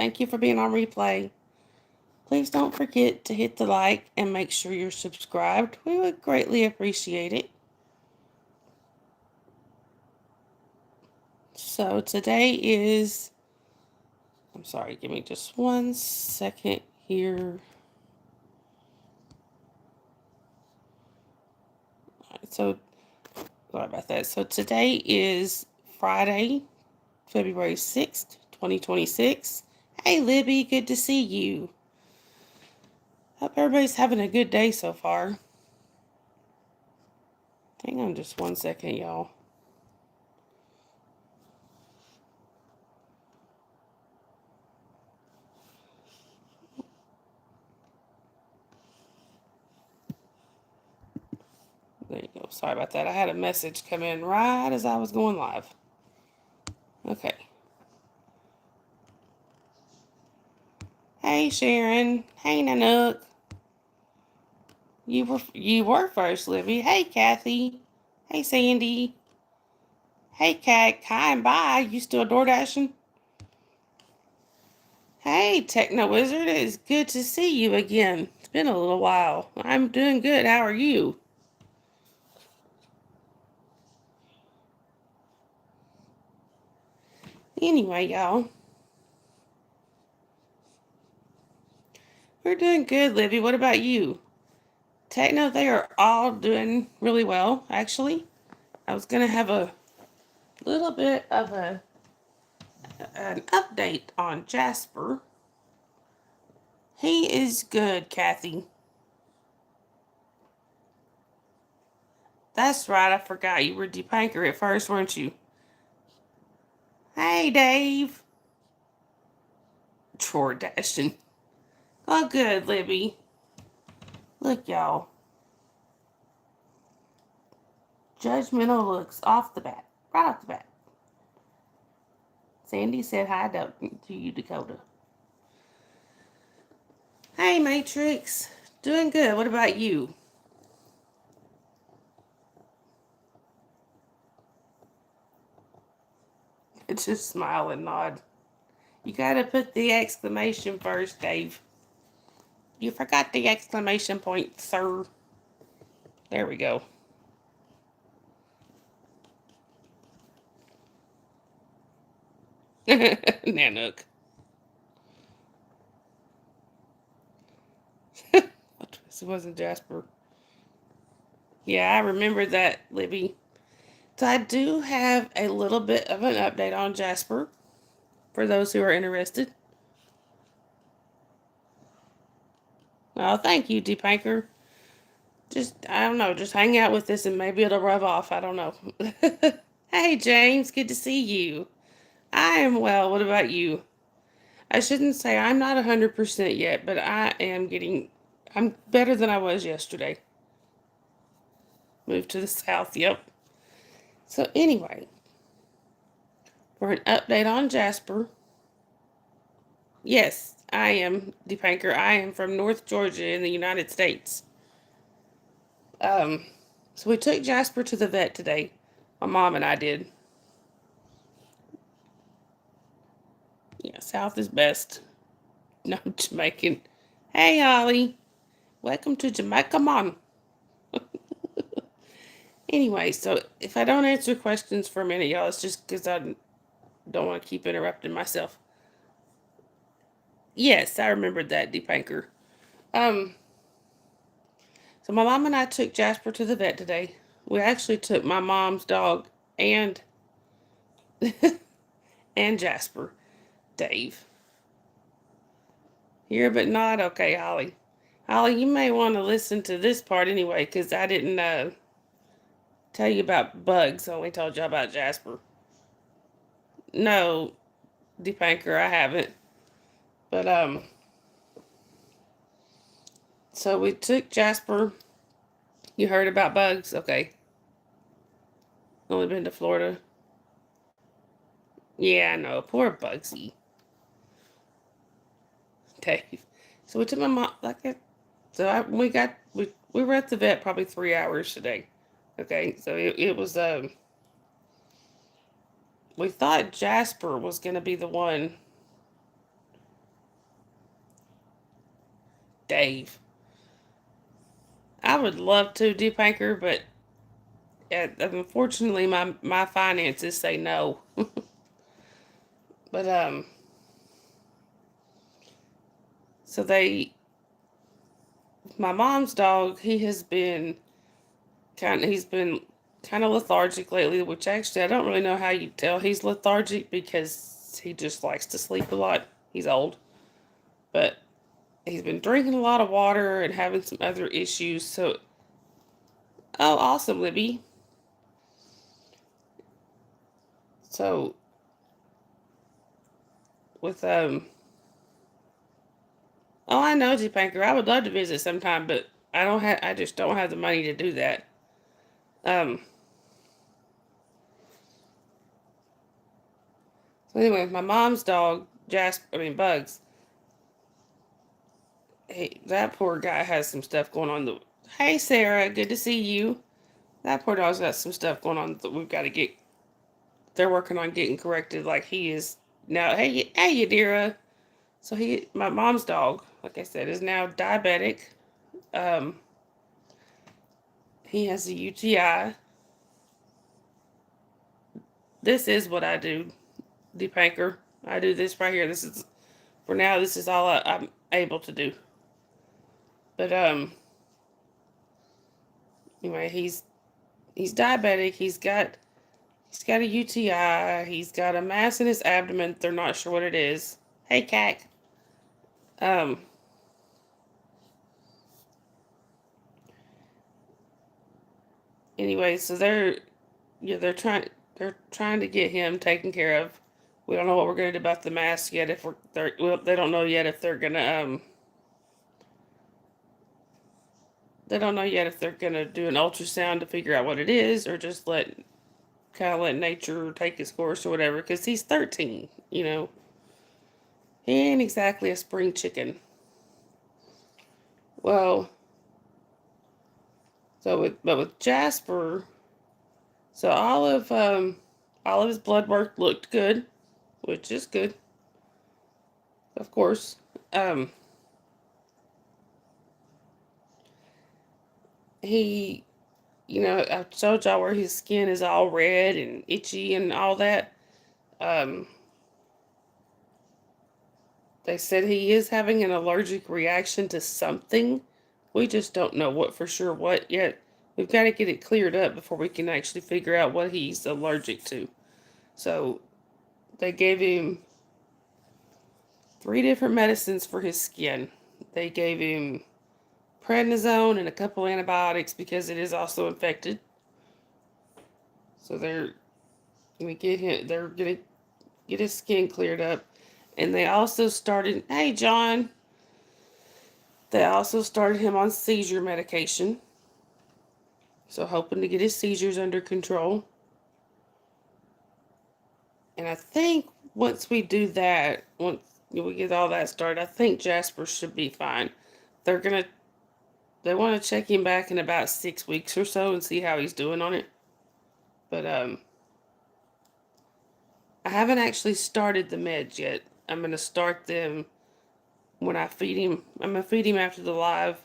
Thank you for being on replay. Please don't forget to hit the like and make sure you're subscribed. We would greatly appreciate it. So today is, I'm sorry, give me just 1 second here. So, sorry about that. So today is Friday, February 6th, 2026. Hey, Libby, good to see you. Hope everybody's having a good day so far. Hang on just 1 second, y'all. There you go. Sorry about that. I had a message come in right as I was going live. Okay. Hey, Sharon. Hey, Nanook. You were first, Libby. Hey, Kathy. Hey, Sandy. Hey, Kat. Hi and bye. You still door dashing? Hey, Techno Wizard. It's good to see you again. It's been a little while. I'm doing good. How are you? Anyway, y'all. We're doing good, Libby. What about you? Techno, they are all doing really well, actually. I was going to have a little bit of an update on Jasper. He is good, Kathy. That's right, I forgot you were Deepanker at first, weren't you? Hey, Dave. Chore dashing. Oh, good, Libby. Look, y'all. Judgmental looks off the bat. Right off the bat. Sandy said hi to you, Dakota. Hey, Matrix. Doing good. What about you? It's just smile and nod. You gotta put the exclamation first, Dave. You forgot the exclamation point, sir. There we go. Nanook. It wasn't Jasper. Yeah, I remember that, Libby. So I do have a little bit of an update on Jasper for those who are interested. Oh, thank you, Deepanker. Just, I don't know, just hang out with us and maybe it'll rub off. I don't know. Hey, James, good to see you. I am well. What about you? I shouldn't say I'm not 100% yet, but I'm better than I was yesterday. Moved to the south, yep. So, anyway, for an update on Jasper, yes, I am Deepanker. I am from North Georgia in the United States. Um, so we took Jasper to the vet today. My mom and I did. Yeah, south is best. No, Jamaican. Hey, Holly. Welcome to Jamaica, Mom. Anyway, so if I don't answer questions for a minute, y'all, it's just because I don't want to keep interrupting myself. Yes, I remembered that, Deepanker. Um, so my mom and I took Jasper to the vet today. We actually took my mom's dog and and Jasper, Dave. Here but not okay, Holly. Holly, you may want to listen to this part anyway, because I didn't tell you about bugs. I only told you about Jasper. No, Deepanker, I haven't. But so we took Jasper. You heard about bugs? Okay. Only been to Florida. Yeah, I know. Poor Bugsy. Dave. So we took my mom. We were at the vet probably 3 hours today. Okay, so it was we thought Jasper was gonna be the one Dave. I would love to, Deep Anchor, but unfortunately, my finances say no. But so my mom's dog, he's been kind of lethargic lately, which actually I don't really know how you tell he's lethargic because he just likes to sleep a lot. He's old, but he's been drinking a lot of water and having some other issues. So, oh, awesome, Libby. So with oh, I know, Deep Anchor. I would love to visit sometime, but I just don't have the money to do that. Um. So anyway, my mom's dog, Bugs. Hey, that poor guy has some stuff going on. Hey, Sarah, good to see you. That poor dog's got some stuff going on that we've got to get. They're working on getting corrected, like he is now. Hey, Yadira. So my mom's dog, like I said, is now diabetic. Um, he has a UTI. This is what I do, Deep Anchor. I do this right here. This is for now. This is all I'm able to do. But anyway, he's diabetic. He's got a UTI. He's got a mass in his abdomen. They're not sure what it is. Hey, Cac. Um. Anyway, so they're trying to get him taken care of. We don't know what we're gonna do about the mask yet. If they don't know yet if they're gonna they don't know yet if they're gonna do an ultrasound to figure out what it is, or just let nature take its course or whatever. Because he's 13, he ain't exactly a spring chicken. Well, with Jasper, so all of his blood work looked good, which is good, of course. Um, he, I told y'all where his skin is all red and itchy and all that. Um, they said he is having an allergic reaction to something. We just don't know what yet. We've got to get it cleared up before we can actually figure out what he's allergic to. So they gave him 3 different medicines for his skin. They gave him prednisone and a couple antibiotics because it is also infected. So they're gonna get his skin cleared up. And they also started, hey John, they also started him on seizure medication. So hoping to get his seizures under control. And I think once we do that, once we get all that started, I think Jasper should be fine. They're gonna they want to check him back in about 6 weeks or so and see how he's doing on it. But I haven't actually started the meds yet. I'm gonna start them when I feed him. I'm gonna feed him after the live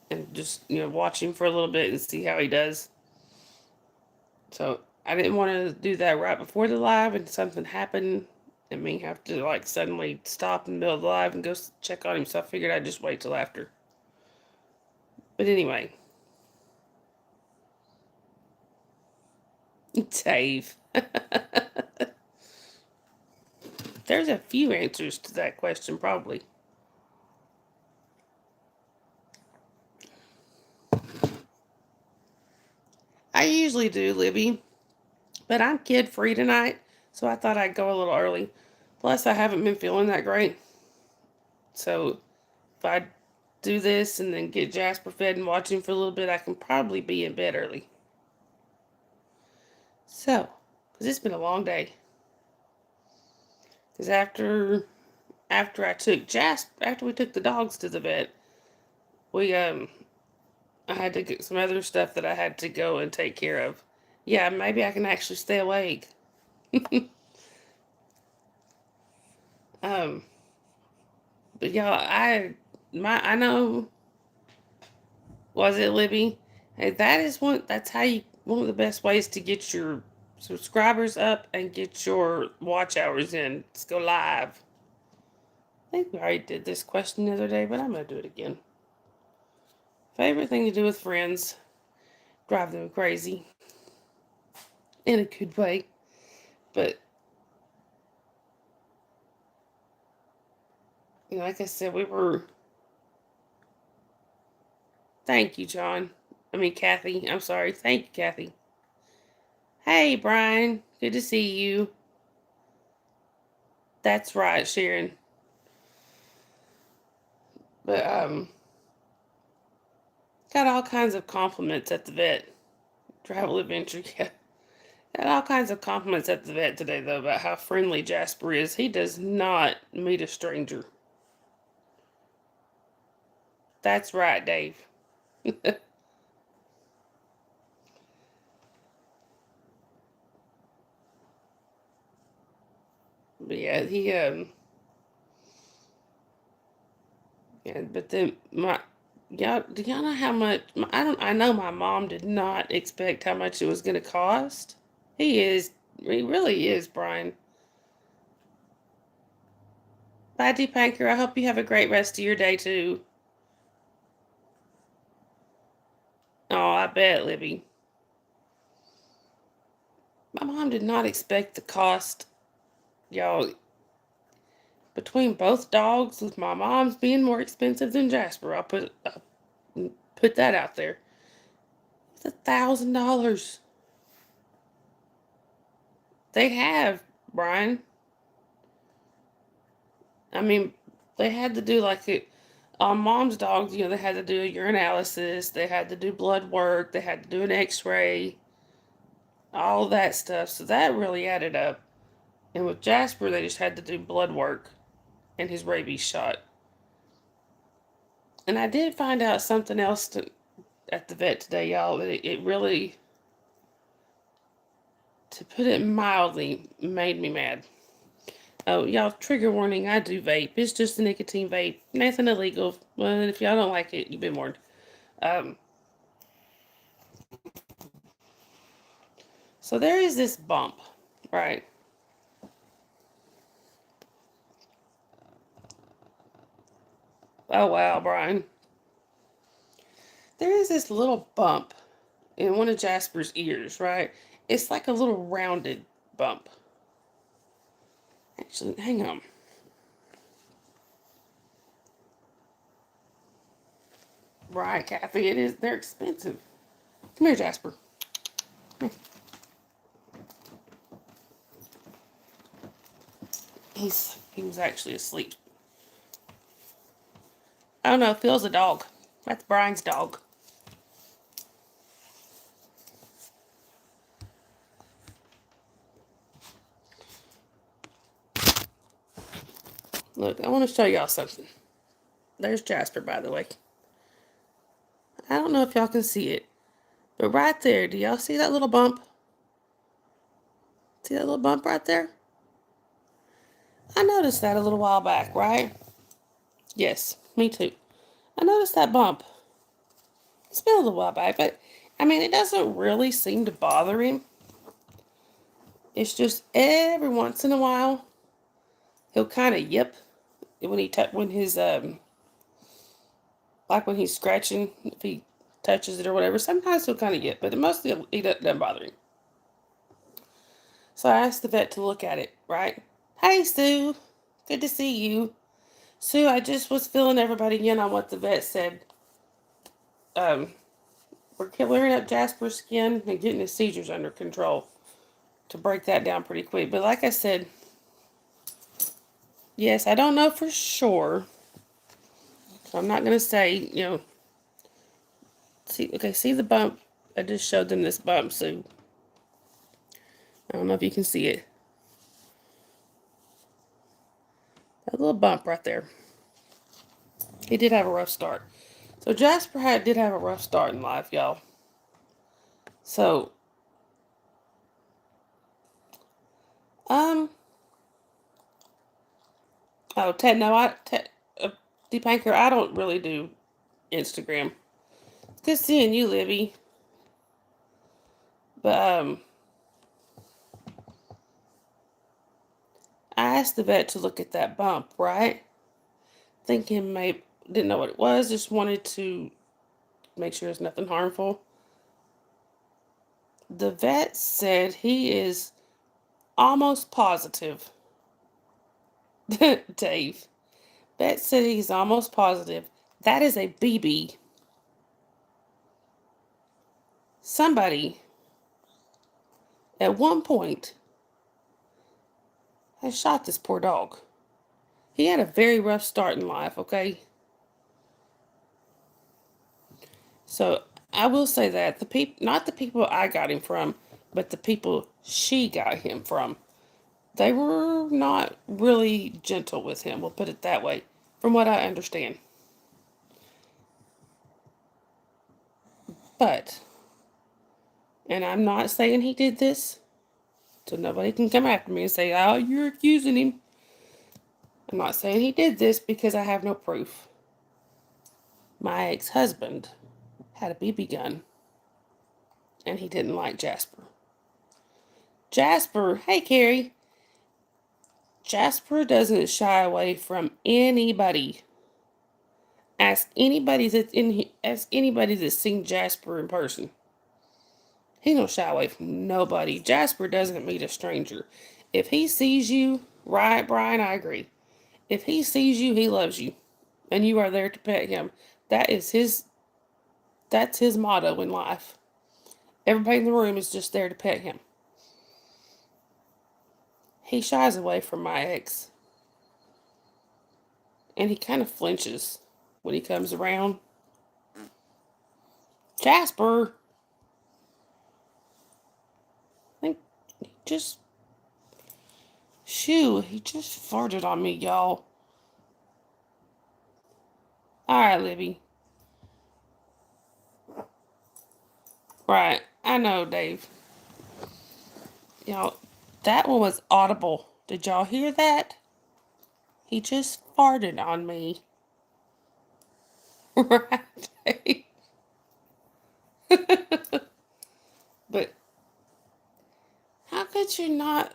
and just watch him for a little bit and see how he does. So I didn't want to do that right before the live and something happened and me have to suddenly stop in the middle of the live and go check on him. So I figured I'd just wait till after. But anyway, Dave. There's a few answers to that question, probably. I usually do, Libby, but I'm kid free tonight, so I thought I'd go a little early. Plus, I haven't been feeling that great. So, if I do this and then get Jasper fed and watch him for a little bit, I can probably be in bed early. So, because it's been a long day. Because after we took the dogs to the vet, I had to get some other stuff that I had to go and take care of. Yeah, maybe I can actually stay awake. um, but y'all, I know, was it Libby? Hey, that is that's how you, one of the best ways to get your subscribers up and get your watch hours in. Let's go live. I think we already did this question the other day, but I'm going to do it again. Favorite thing to do with friends? Drive them crazy. In a good way. But, like I said, we were... Thank you, John. I mean, Kathy. I'm sorry. Thank you, Kathy. Hey, Brian. Good to see you. That's right, Sharon. But, got all kinds of compliments at the vet. Travel adventure, yeah. Got all kinds of compliments at the vet today, though, about how friendly Jasper is. He does not meet a stranger. That's right, Dave. But yeah, yeah, but then y'all, do y'all know how much, I know my mom did not expect how much it was going to cost. He really is, Brian. Bye, Deepanker. I hope you have a great rest of your day, too. Oh, I bet, Libby. My mom did not expect the cost, y'all. Between both dogs, with my mom's being more expensive than Jasper, put that out there. It's $1,000. They have, Brian. I mean, they had to do like it on mom's dogs. They had to do a urinalysis. They had to do blood work. They had to do an X-ray. All that stuff. So that really added up. And with Jasper, they just had to do blood work and his rabies shot. And I did find out something else at the vet today, y'all. That it really, to put it mildly, made me mad. Oh, y'all, trigger warning, I do vape. It's just a nicotine vape. Nothing illegal. Well, if y'all don't like it, you've been warned. Um, so there is this bump, right? Oh, wow, Brian. There is this little bump in one of Jasper's ears, right? It's like a little rounded bump. Actually, hang on. Right, Kathy, it is. They're expensive. Come here, Jasper. Come here. He was actually asleep. Oh no, Phil's a dog. That's Brian's dog. Look, I want to show y'all something. There's Jasper, by the way. I don't know if y'all can see it, but right there, do y'all see that little bump? See that little bump right there? I noticed that a little while back, right? Yes, me too. I noticed that bump. It's been a little while back, but I mean, it doesn't really seem to bother him. It's just every once in a while, he'll kind of yip when when his like when he's scratching, if he touches it or whatever. Sometimes he'll kind of yip, but mostly he doesn't bother him. So I asked the vet to look at it, right? Hey, Sue. Good to see you. Sue, I just was filling everybody in on what the vet said. Um, we're clearing up Jasper's skin and getting his seizures under control to break that down pretty quick. But like I said, yes, I don't know for sure. So I'm not going to say, see the bump? I just showed them this bump, Sue. I don't know if you can see it. That little bump right there. He did have a rough start. So Jasper did have a rough start in life, y'all. So, um, oh, Ted, no, Deep Anchor, I don't really do Instagram. Good seeing you, Libby. But I asked the vet to look at that bump, right? Thinking maybe didn't know what it was, just wanted to make sure it's nothing harmful. The vet said he is almost positive. Dave. Vet said he's almost positive. That is a BB. Somebody at one point has shot this poor dog. He had a very rough start in life, okay? So I will say that not the people I got him from, but the people she got him from, they were not really gentle with him. We'll put it that way, from what I understand. But, and I'm not saying he did this, so nobody can come after me and say, "Oh, you're accusing him." I'm not saying he did this because I have no proof. My ex-husband had a BB gun, and he didn't like Jasper. Jasper, hey Carrie. Jasper doesn't shy away from anybody. Ask anybody that's seen Jasper in person. He don't shy away from nobody. Jasper doesn't meet a stranger. If he sees you, right, Brian, I agree. If he sees you, he loves you. And you are there to pet him. That's his motto in life. Everybody in the room is just there to pet him. He shies away from my ex. And he kind of flinches when he comes around. Jasper! I think he just... Shoo, he just farted on me, y'all. Alright, Libby. Right, I know, Dave. Y'all, that one was audible. Did y'all hear that? He just farted on me. Right? But how could you not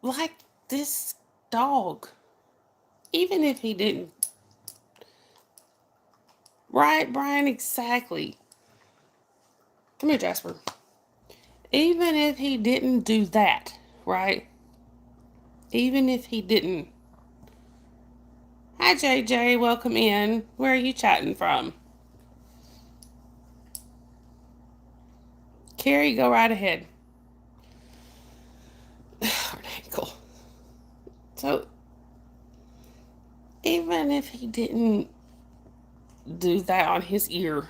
like this dog? Even if he didn't. Right, Brian? Exactly. Come here, Jasper. Even if he didn't do that, right? Even if he didn't. Hi, JJ. Welcome in. Where are you chatting from? Carrie, go right ahead. Hard ankle. So, even if he didn't do that on his ear,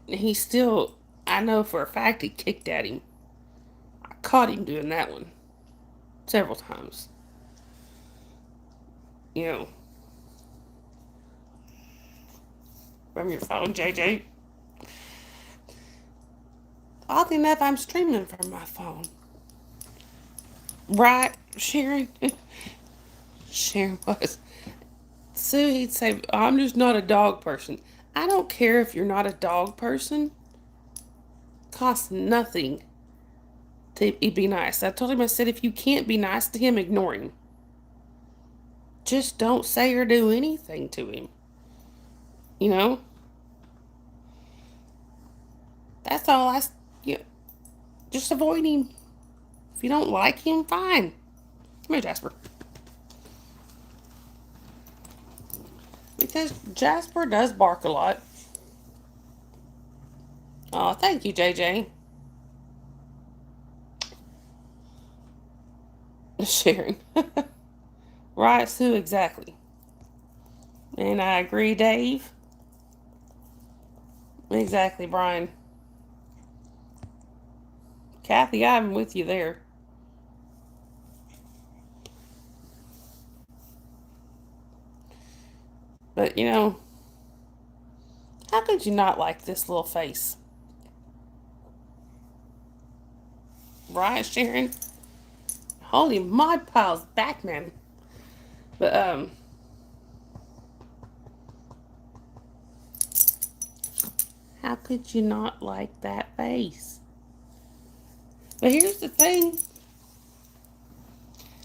he still, I know for a fact he kicked at him. I caught him doing that one several times. You know, from your phone, JJ. Oddly enough, I'm streaming from my phone. Right, Sharon? Sharon was. Sue, he'd say, I'm just not a dog person. I don't care if you're not a dog person. Costs nothing to be nice. I told him, I said, if you can't be nice to him, ignore him. Just don't say or do anything to him. You know? That's all just avoid him. If you don't like him, fine. Come here, Jasper. Because Jasper does bark a lot. Oh, thank you, JJ. Sharon. Right, Sue, exactly. And I agree, Dave. Exactly, Brian. Kathy, I'm with you there. But, how could you not like this little face? Right, Sharon? Holy Mod Pile's back, man. But how could you not like that face? But here's the thing.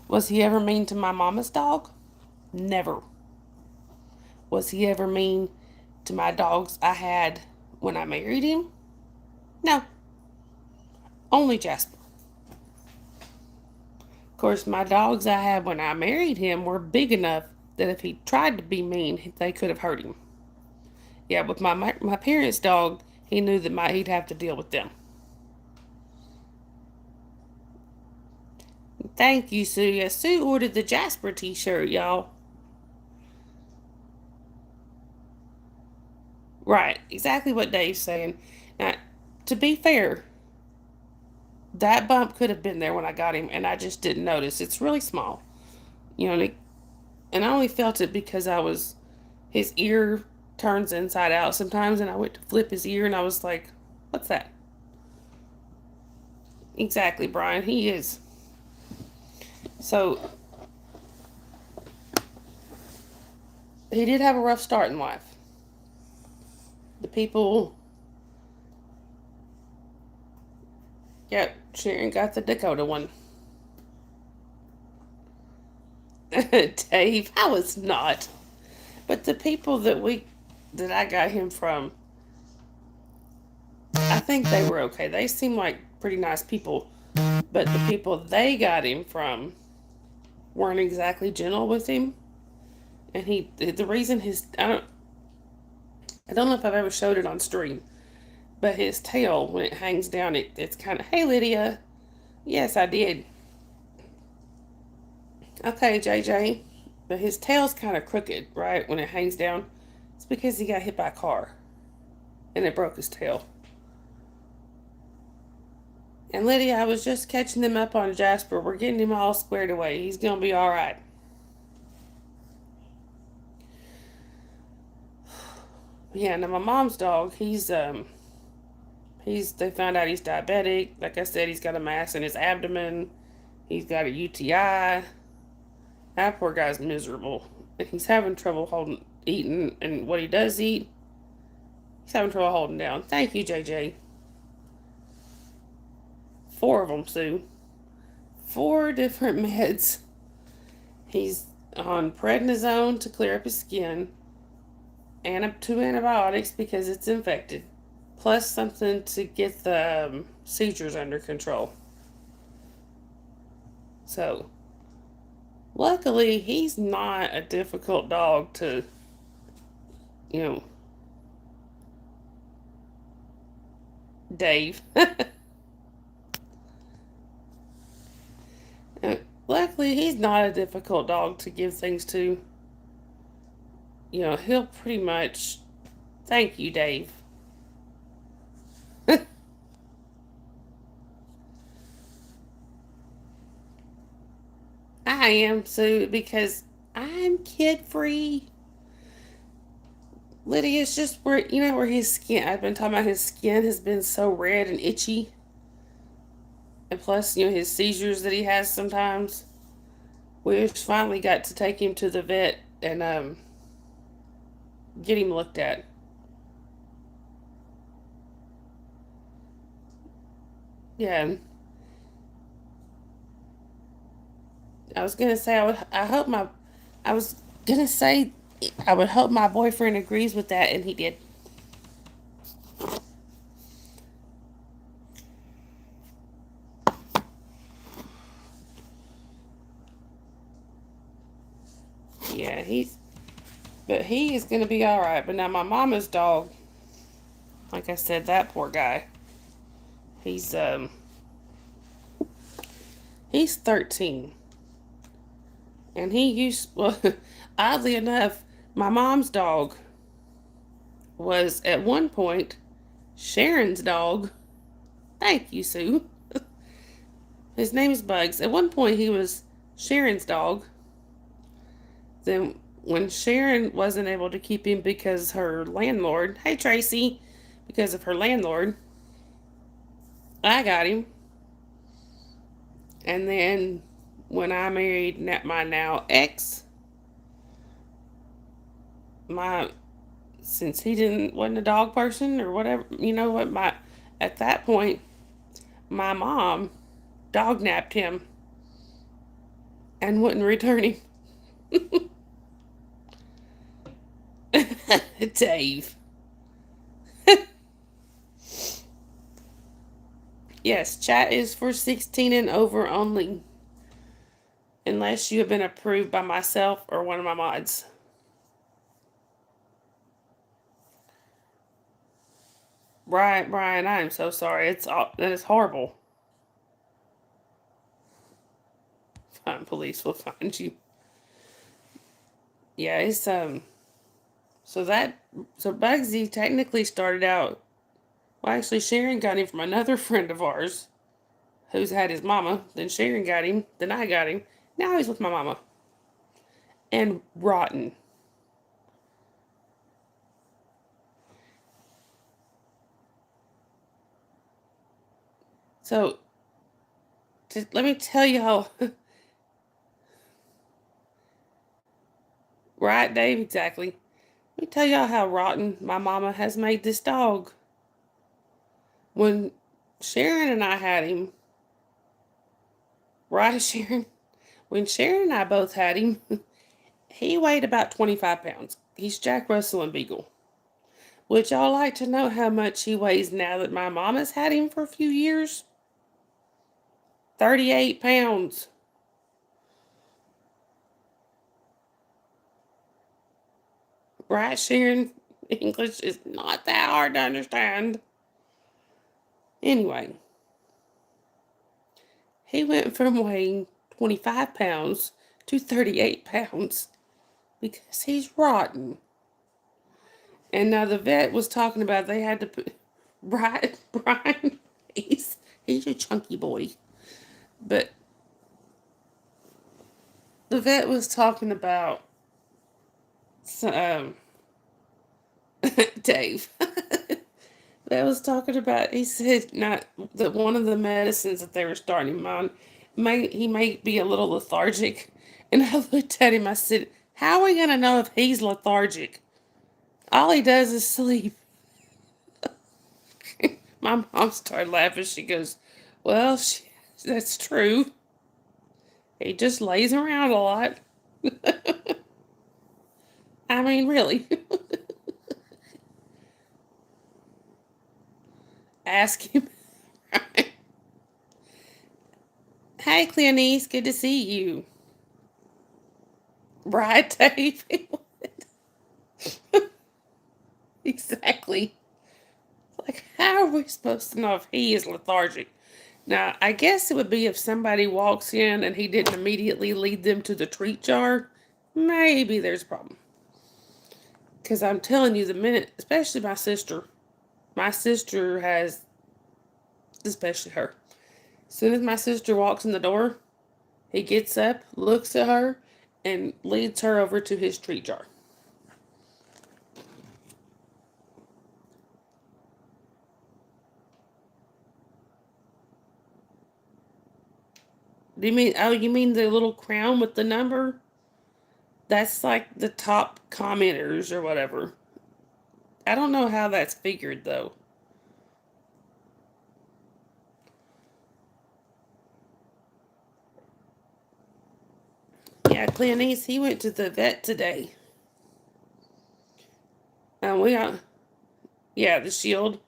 Was he ever mean to my mama's dog? Never. Was he ever mean to my dogs I had when I married him? No. Only Jasper. Of course, my dogs I had when I married him were big enough that if he tried to be mean, they could have hurt him. Yeah, with my parents' dog, he knew that he'd have to deal with them. Thank you, Sue. Yes, Sue ordered the Jasper t-shirt, y'all. Right, exactly what Dave's saying. Now, to be fair, that bump could have been there when I got him, and I just didn't notice. It's really small, you know, and I only felt it because his ear turns inside out sometimes, and I went to flip his ear, and I was like, what's that? Exactly, Brian, he is. So, he did have a rough start in life. The people, yep, Sharon got the Dakota one. Dave, I was not. But the people that I got him from, I think they were okay. They seemed like pretty nice people. But the people they got him from weren't exactly gentle with him. And the reason I don't know if I've ever showed it on stream, but his tail, when it hangs down, it's kind of, hey, Lydia. Yes, I did. Okay, JJ. But his tail's kind of crooked, right, when it hangs down. It's because he got hit by a car and it broke his tail. And Lydia, I was just catching them up on Jasper. We're getting him all squared away. He's going to be all right. Yeah, now my mom's dog, they found out he's diabetic. Like I said, he's got a mass in his abdomen. He's got a UTI. That poor guy's miserable. And he's having trouble eating, and what he does eat, he's having trouble holding down. Thank you, JJ. 4 of them, Sue. 4 different meds. He's on prednisone to clear up his skin, and 2 antibiotics because it's infected, plus something to get the seizures under control. So, luckily, he's not a difficult dog to, you know, Dave. Luckily, he's not a difficult dog to give things to. You know, he'll pretty much. Thank you, Dave. I am, Sue, because I'm kid free. Lydia's just where his skin. I've been talking about his skin has been so red and itchy. And plus, his seizures that he has sometimes. We finally got to take him to the vet and get him looked at. Yeah, I was gonna say I was gonna say I would hope my boyfriend agrees with that, and he did. Yeah, but he is gonna be all right. But now my mama's dog, like I said, that poor guy. He's 13, and oddly enough, my mom's dog was at one point Sharon's dog. Thank you, Sue. His name is Bugs. At one point, he was Sharon's dog. Then, when Sharon wasn't able to keep him because her landlord, hey Tracy, because of her landlord, I got him. And then, when I married my now ex, my since he wasn't a dog person or whatever, you know what, my at that point my mom dog napped him and wouldn't return him. Dave. Yes, chat is for 16 and over only, unless you have been approved by myself or one of my mods. Right, Brian, I am so sorry. That is horrible. Fine, police will find you. Yeah, it's so that so Bugsy technically started out. Well, actually, Sharon got him from another friend of ours who's had his mama. Then Sharon got him. Then I got him. Now he's with my mama. And rotten. So, let me tell you how. Right, Dave? Exactly. Let me tell y'all how rotten my mama has made this dog. When Sharon and I had him, right, Sharon? When Sharon and I both had him, he weighed about 25 pounds. He's Jack Russell and Beagle. Would y'all like to know how much he weighs now that my mama's had him for a few years? 38 pounds. Right, Sharon? English is not that hard to understand. Anyway, he went from weighing 25 pounds to 38 pounds because he's rotten. And now the vet was talking about they had to put Brian, he's a chunky boy. But the vet was talking about um Dave. That was talking about. He said not that one of the medicines that they were starting him on, he may be a little lethargic. And I looked at him. I said, "How are we gonna know if he's lethargic? All he does is sleep." My mom started laughing. She goes, "Well, that's true. He just lays around a lot." I mean, really. Ask him. Hey, Cleonice, good to see you. Right, Dave? Exactly. Like, how are we supposed to know if he is lethargic? Now, I guess it would be if somebody walks in and he didn't immediately lead them to the treat jar. Maybe there's a problem. Because I'm telling you, the minute, especially my sister has, especially her, as soon as my sister walks in the door, he gets up, looks at her, and leads her over to his treat jar. Do you mean, oh, you mean the little crown with the number? That's like the top commenters or whatever. I don't know how that's figured though. Yeah, Cleonice, he went to the vet today. We got, yeah, the shield.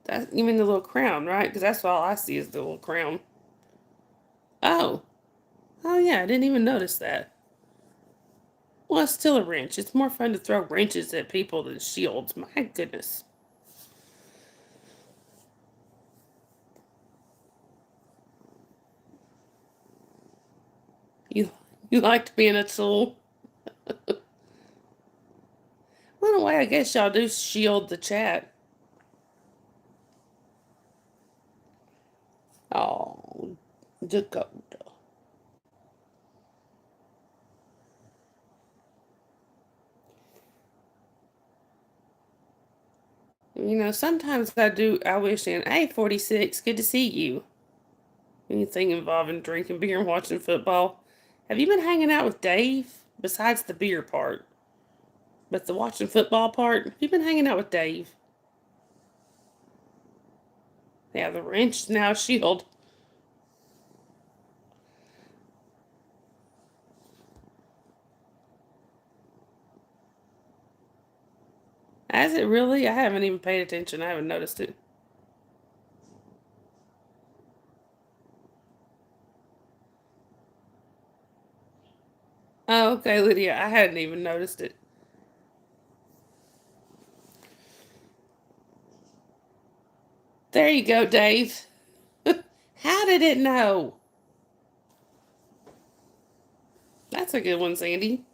That you mean the little crown, right? Because that's all I see is the little crown. Oh, oh yeah, I didn't even notice that. Well, it's still a wrench. It's more fun to throw wrenches at people than shields. My goodness. You you liked being a tool. Well, in a way, I guess y'all do shield the chat. Oh, Dakota. You know, sometimes I wish in, hey, 46, good to see you. Anything involving drinking beer and watching football. Have you been hanging out with Dave? Besides the beer part, but the watching football part, have you been hanging out with Dave? Yeah, the wrench is now a shield. Has it really? I haven't even paid attention. I haven't noticed it. Oh, okay, Lydia. I hadn't even noticed it. There you go, Dave. How did it know? That's a good one, Sandy.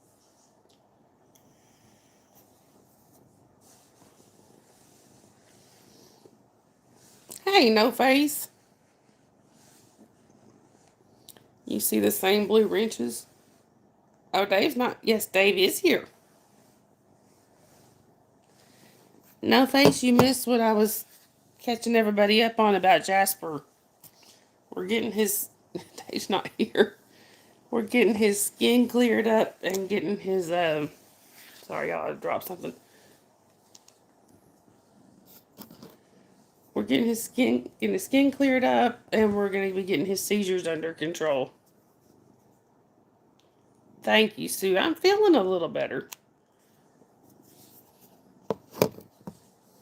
Hey, no face. You see the same blue wrenches? Oh, Dave's not. Yes, Dave is here. No face, you missed what I was catching everybody up on about Jasper. We're getting his. Dave's not here. We're getting his skin cleared up and getting his. Sorry, y'all, I dropped something. We're getting his skin cleared up, and we're going to be getting his seizures under control. Thank you, Sue. I'm feeling a little better.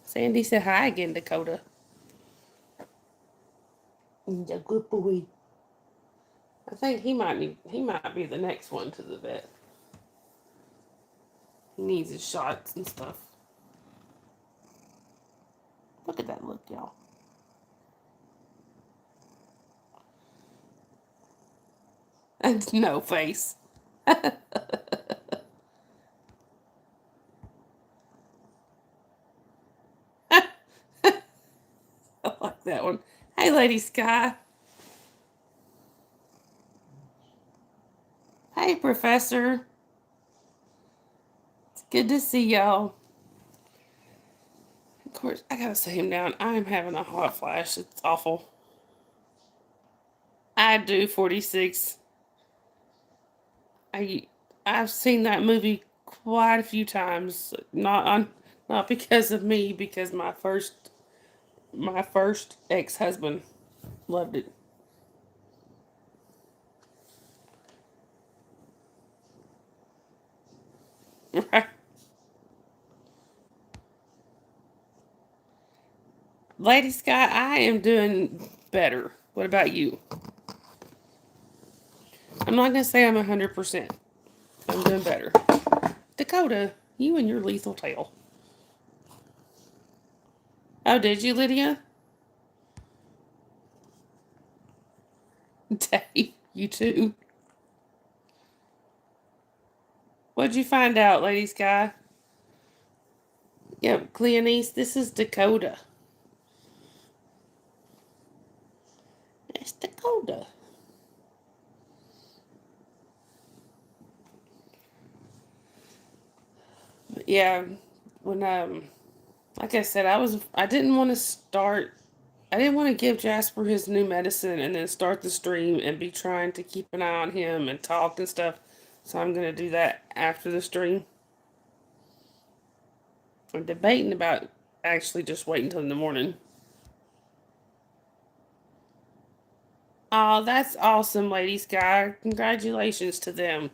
Sandy said hi again, Dakota. The good boy. I think he might be the next one to the vet. He needs his shots and stuff. Look at that look, y'all. And no face. I like that one. Hey, Lady Sky. Hey, Professor. It's good to see y'all. Of course, I gotta set him down. I'm having a hot flash. It's awful. I do 46. I I've seen that movie quite a few times. Not because of me, because my first ex-husband loved it. Right. Lady Sky, I am doing better. What about you? I'm not gonna say I'm 100%. I'm doing better. Dakota, you and your lethal tail. Oh, did you, Lydia? Dave, you too. What'd you find out, Lady Sky? Yep, Cleonice, this is Dakota. It's Dakota. But yeah, when like I said, I didn't want to start. I didn't want to give Jasper his new medicine and then start the stream and be trying to keep an eye on him and talk and stuff. So I'm gonna do that after the stream. I'm debating about actually just waiting until in the morning. Oh, that's awesome, Lady Sky. Congratulations to them.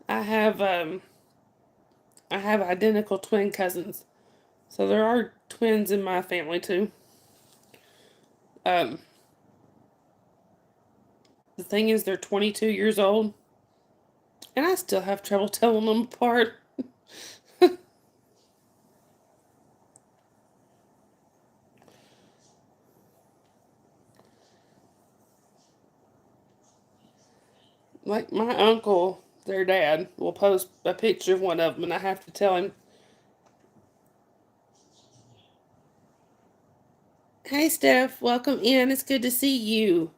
I have um I have identical twin cousins. So there are twins in my family too. Um the thing is they're 22 years old and I still have trouble telling them apart. Like my uncle, their dad, will post a picture of one of them and I have to tell him, "Hey Steph, welcome in. It's good to see you."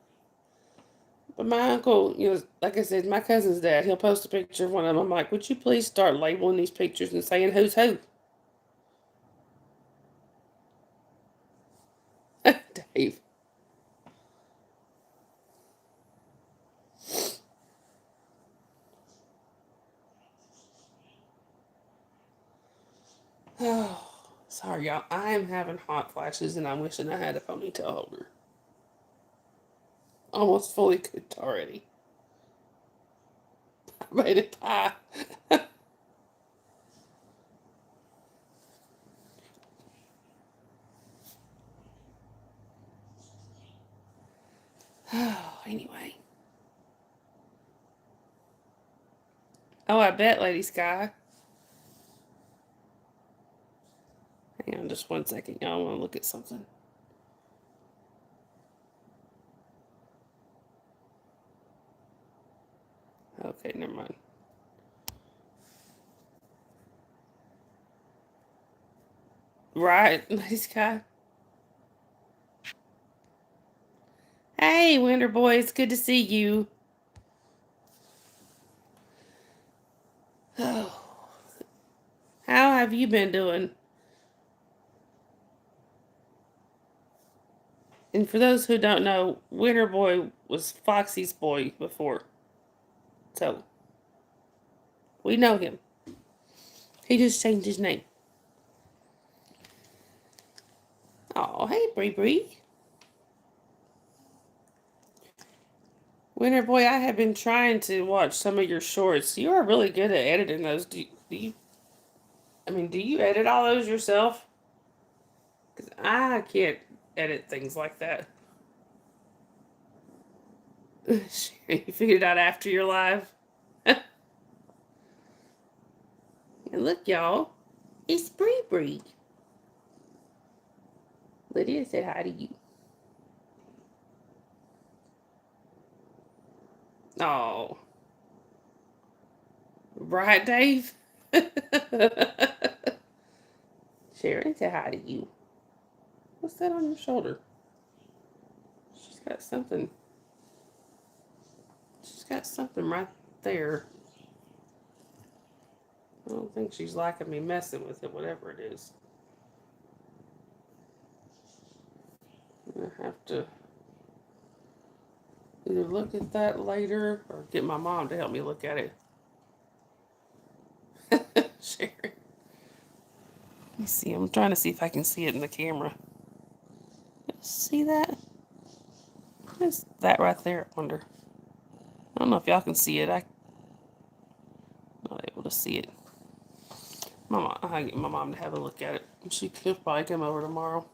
But my uncle, like I said, my cousin's dad, he'll post a picture of one of them. I'm like, "Would you please start labeling these pictures and saying who's who?" Dave. Oh, sorry, y'all. I am having hot flashes, and I'm wishing I had a ponytail holder. Almost fully cooked already. I made a pie. Oh, anyway. Oh, I bet, Lady Sky. Hang on just 1 second. Y'all want to look at something. Okay, never mind. Right, Lady Sky. Hey, Winter Boy, it's good to see you. Oh, how have you been doing? And for those who don't know, Winter Boy was Foxy's boy before. So, we know him. He just changed his name. Oh, hey, Bree Bree. Winter Boy, I have been trying to watch some of your shorts. You are really good at editing those. Do you edit all those yourself? Because I can't edit things like that. You figured it out after your live? And look, y'all. It's Bree Bree. Lydia said hi to you. Oh. Right, Dave? Sharon said hi to you. What's that on your shoulder? She's got something. She's got something right there. I don't think she's liking me messing with it, whatever it is. I have to either look at that later or get my mom to help me look at it. Sharon. Let me see. I'm trying to see if I can see it in the camera. See that? What's that right there? I wonder. I don't know if y'all can see it. I'm not able to see it. I'll get my mom to have a look at it. She could probably come over tomorrow.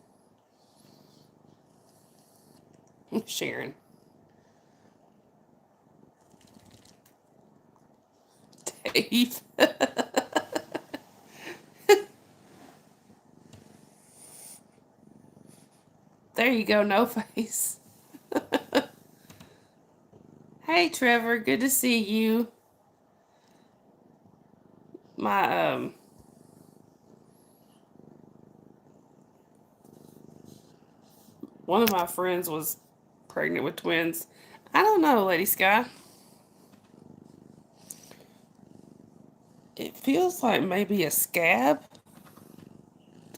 Sharon. Dave. There you go, no face. Hey, Trevor, good to see you. My one of my friends was pregnant with twins. I don't know, Lady Sky. It feels like maybe a scab.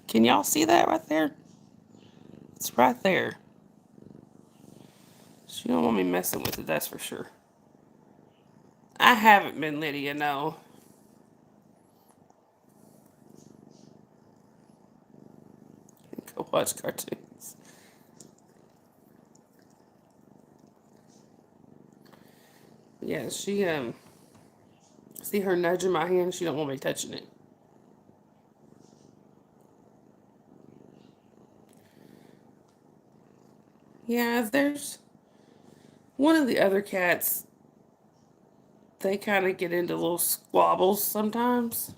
Can y'all see that right there? It's right there. She don't want me messing with it, that's for sure. I haven't been, Lydia, no. Go watch cartoons. Yeah, she see her nudging my hand, she don't want me touching it. Yeah, there's one of the other cats, they kind of get into little squabbles sometimes.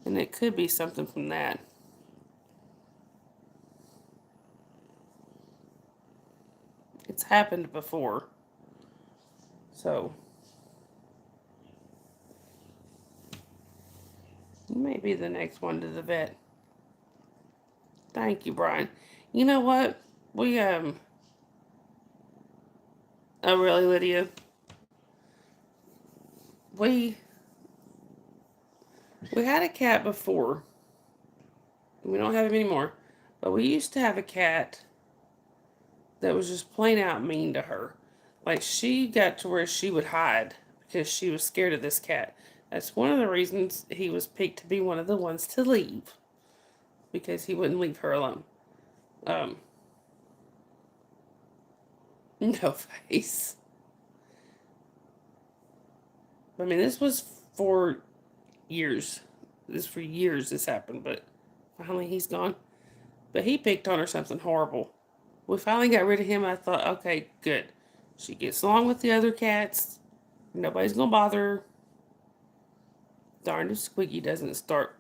And it could be something from that. It's happened before. So, you may be the next one to the vet. Thank you, Brian. You know what? Oh, really, Lydia? We, we had a cat before. We don't have him anymore. But we used to have a cat that was just plain out mean to her. Like, she got to where she would hide because she was scared of this cat. That's one of the reasons he was picked to be one of the ones to leave, because he wouldn't leave her alone. Um, no face. I mean, this was for years. For years this happened, but finally he's gone. But he picked on her something horrible. We finally got rid of him. I thought, okay, good. She gets along with the other cats. Nobody's gonna bother her. Darn if Squeaky doesn't start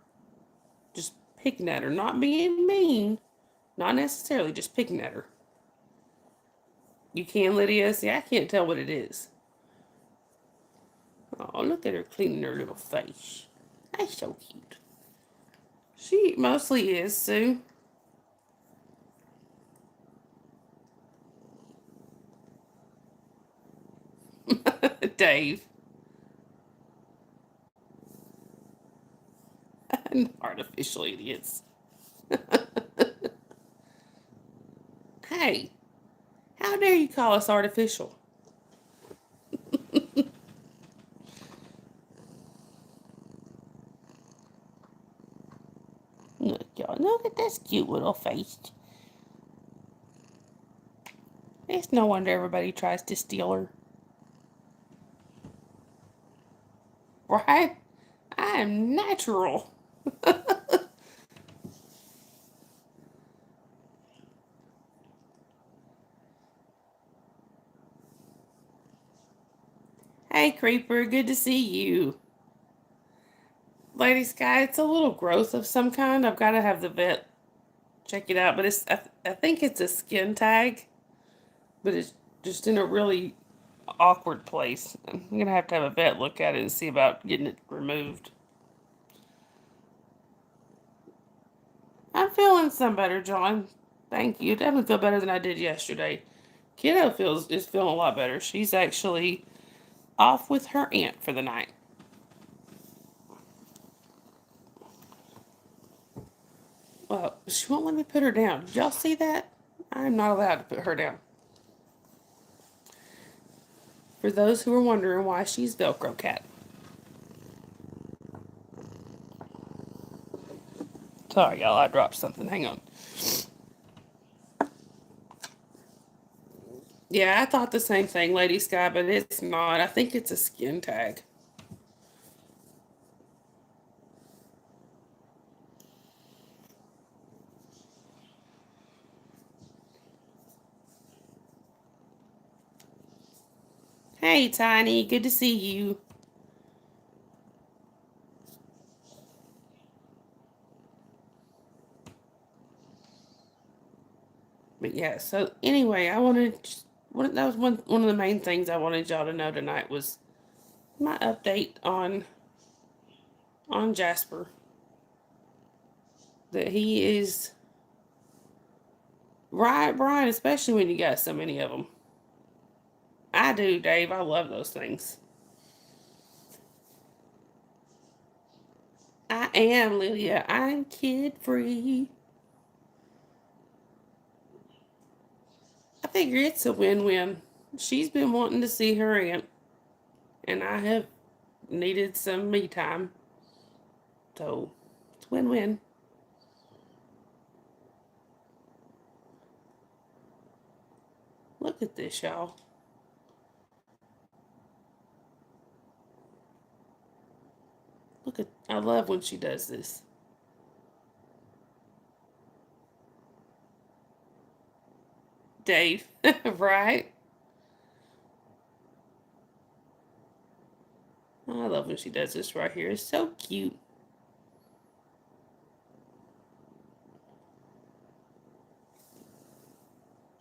just picking at her. Not being mean. Not necessarily, just picking at her. You can, Lydia? See, I can't tell what it is. Oh, look at her cleaning her little face. That's so cute. She mostly is, Sue. Dave. Artificial idiots. Hey, how dare you call us artificial? Look, y'all, look at this cute little face. It's no wonder everybody tries to steal her. Right? I am natural. Hey, Creeper, good to see you. Lady Sky, it's a little growth of some kind. I've got to have the vet check it out, but I think it's a skin tag, but it's just in a really awkward place. I'm gonna have a vet look at it and see about getting it removed. I'm feeling some better, John. Thank you. Definitely feel better than I did yesterday. Kiddo is feeling a lot better. She's actually off with her aunt for the night. Well, she won't let me put her down. Did y'all see that? I'm not allowed to put her down. For those who are wondering why she's Velcro Cat. Sorry, y'all, I dropped something. Hang on. Yeah, I thought the same thing, Lady Sky, but it's not. I think it's a skin tag. Hey, Tiny, good to see you. But yeah, so anyway, I wanted that was one of the main things I wanted y'all to know tonight was my update on Jasper. That he is right, Brian, especially when you got so many of them. I do, Dave. I love those things. I am, Lydia. I'm kid free. I figure it's a win-win. She's been wanting to see her aunt, and I have needed some me time. So it's win-win. Look at this, y'all. Look at, I love when she does this. Dave, right? I love when she does this right here. It's so cute.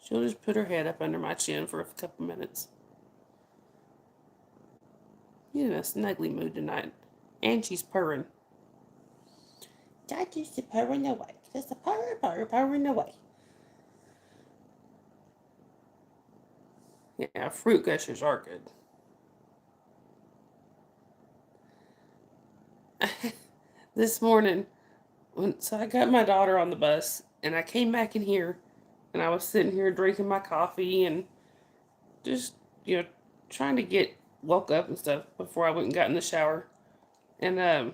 She'll just put her head up under my chin for a couple minutes. She's in a snuggly mood tonight. And she's purring. Just purring away. Just a purring away. Yeah, fruit gushers are good. This morning, so I got my daughter on the bus, and I came back in here, and I was sitting here drinking my coffee and just, you know, trying to get woke up and stuff before I went and got in the shower. And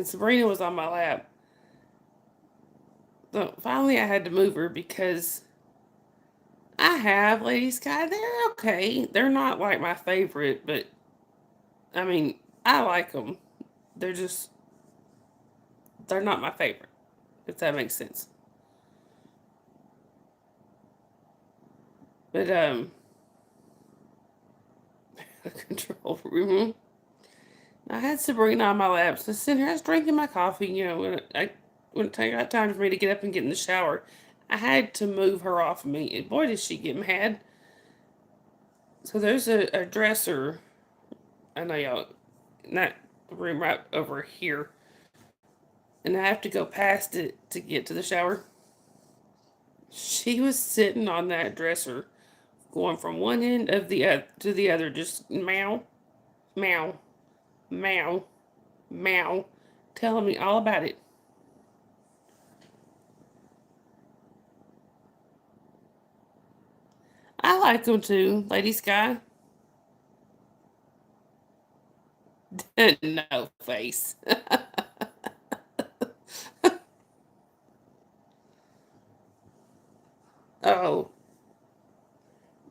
Sabrina was on my lap. So finally I had to move her because I have Lady Sky. They're okay. They're not like my favorite, but I mean, I like them. They're just, they're not my favorite, if that makes sense. But, a control room. I had Sabrina on my lap, so sitting here, I was drinking my coffee, when it got time for me to get up and get in the shower, I had to move her off of me, and boy, did she get mad. So there's a dresser, I know y'all, not the room right over here, and I have to go past it to get to the shower. She was sitting on that dresser, going from one end of the to the other, just meow, meow, meow, meow, telling me all about it. I like them too, Lady Sky. No face. Oh,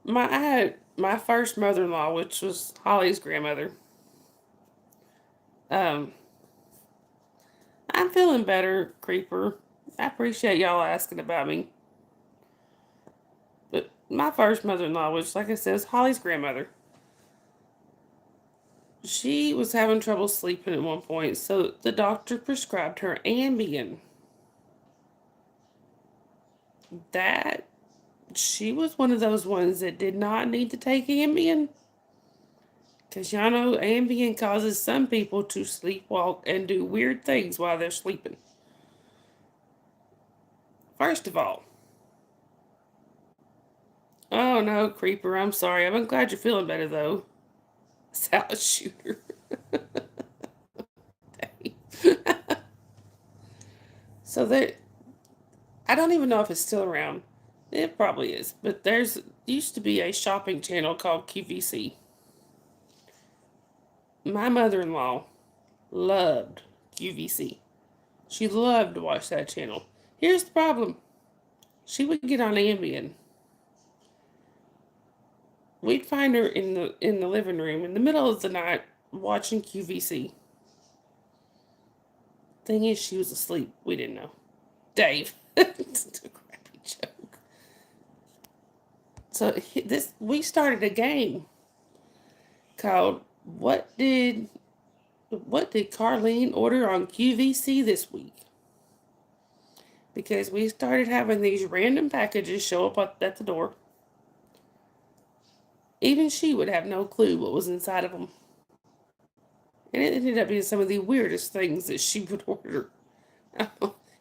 I had my first mother-in-law, which was Holly's grandmother. Um, I'm feeling better, Creeper. I appreciate y'all asking about me. But my first mother-in-law, which, like I said, was Holly's grandmother, she was having trouble sleeping at one point, so the doctor prescribed her Ambien. That she was one of those ones that did not need to take Ambien. Because y'all know Ambien causes some people to sleepwalk and do weird things while they're sleeping. First of all, oh no, Creeper, I'm sorry. I'm glad you're feeling better though. Salad shooter. So there, I don't even know if it's still around. It probably is, but there's used to be a shopping channel called QVC. My mother-in-law loved QVC. She loved to watch that channel. Here's the problem. She would get on Ambien. We'd find her in the living room in the middle of the night watching QVC. Thing is, she was asleep. We didn't know. Dave. It's a crappy joke. So this we started a game called What did Carlene order on QVC this week? Because we started having these random packages show up at the door. Even she would have no clue what was inside of them. And it ended up being some of the weirdest things that she would order.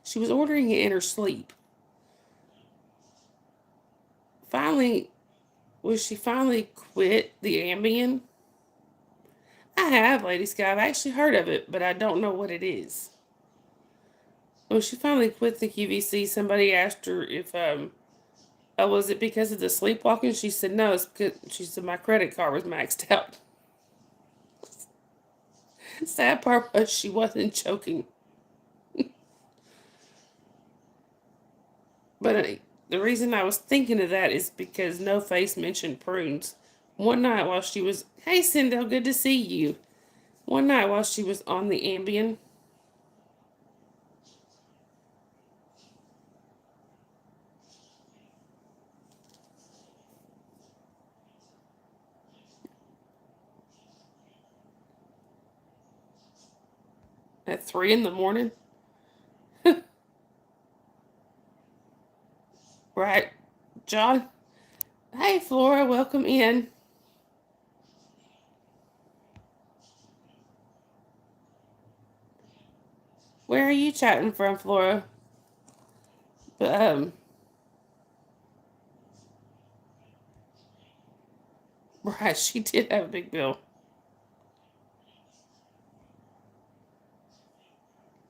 She was ordering it in her sleep. Finally, when she finally quit the Ambien, I have, Lady Sky. I've actually heard of it, but I don't know what it is. When she finally quit the QVC, somebody asked her if was it because of the sleepwalking? She said no. It's because she said my credit card was maxed out. Sad part was she wasn't choking. But the reason I was thinking of that is because No Face mentioned prunes. One night while she was, hey Sindel, good to see you. One night while she was on the Ambien, at 3 in the morning, right, John? Hey Flora, welcome in. Where are you chatting from, Flora? But right, she did have a big bill.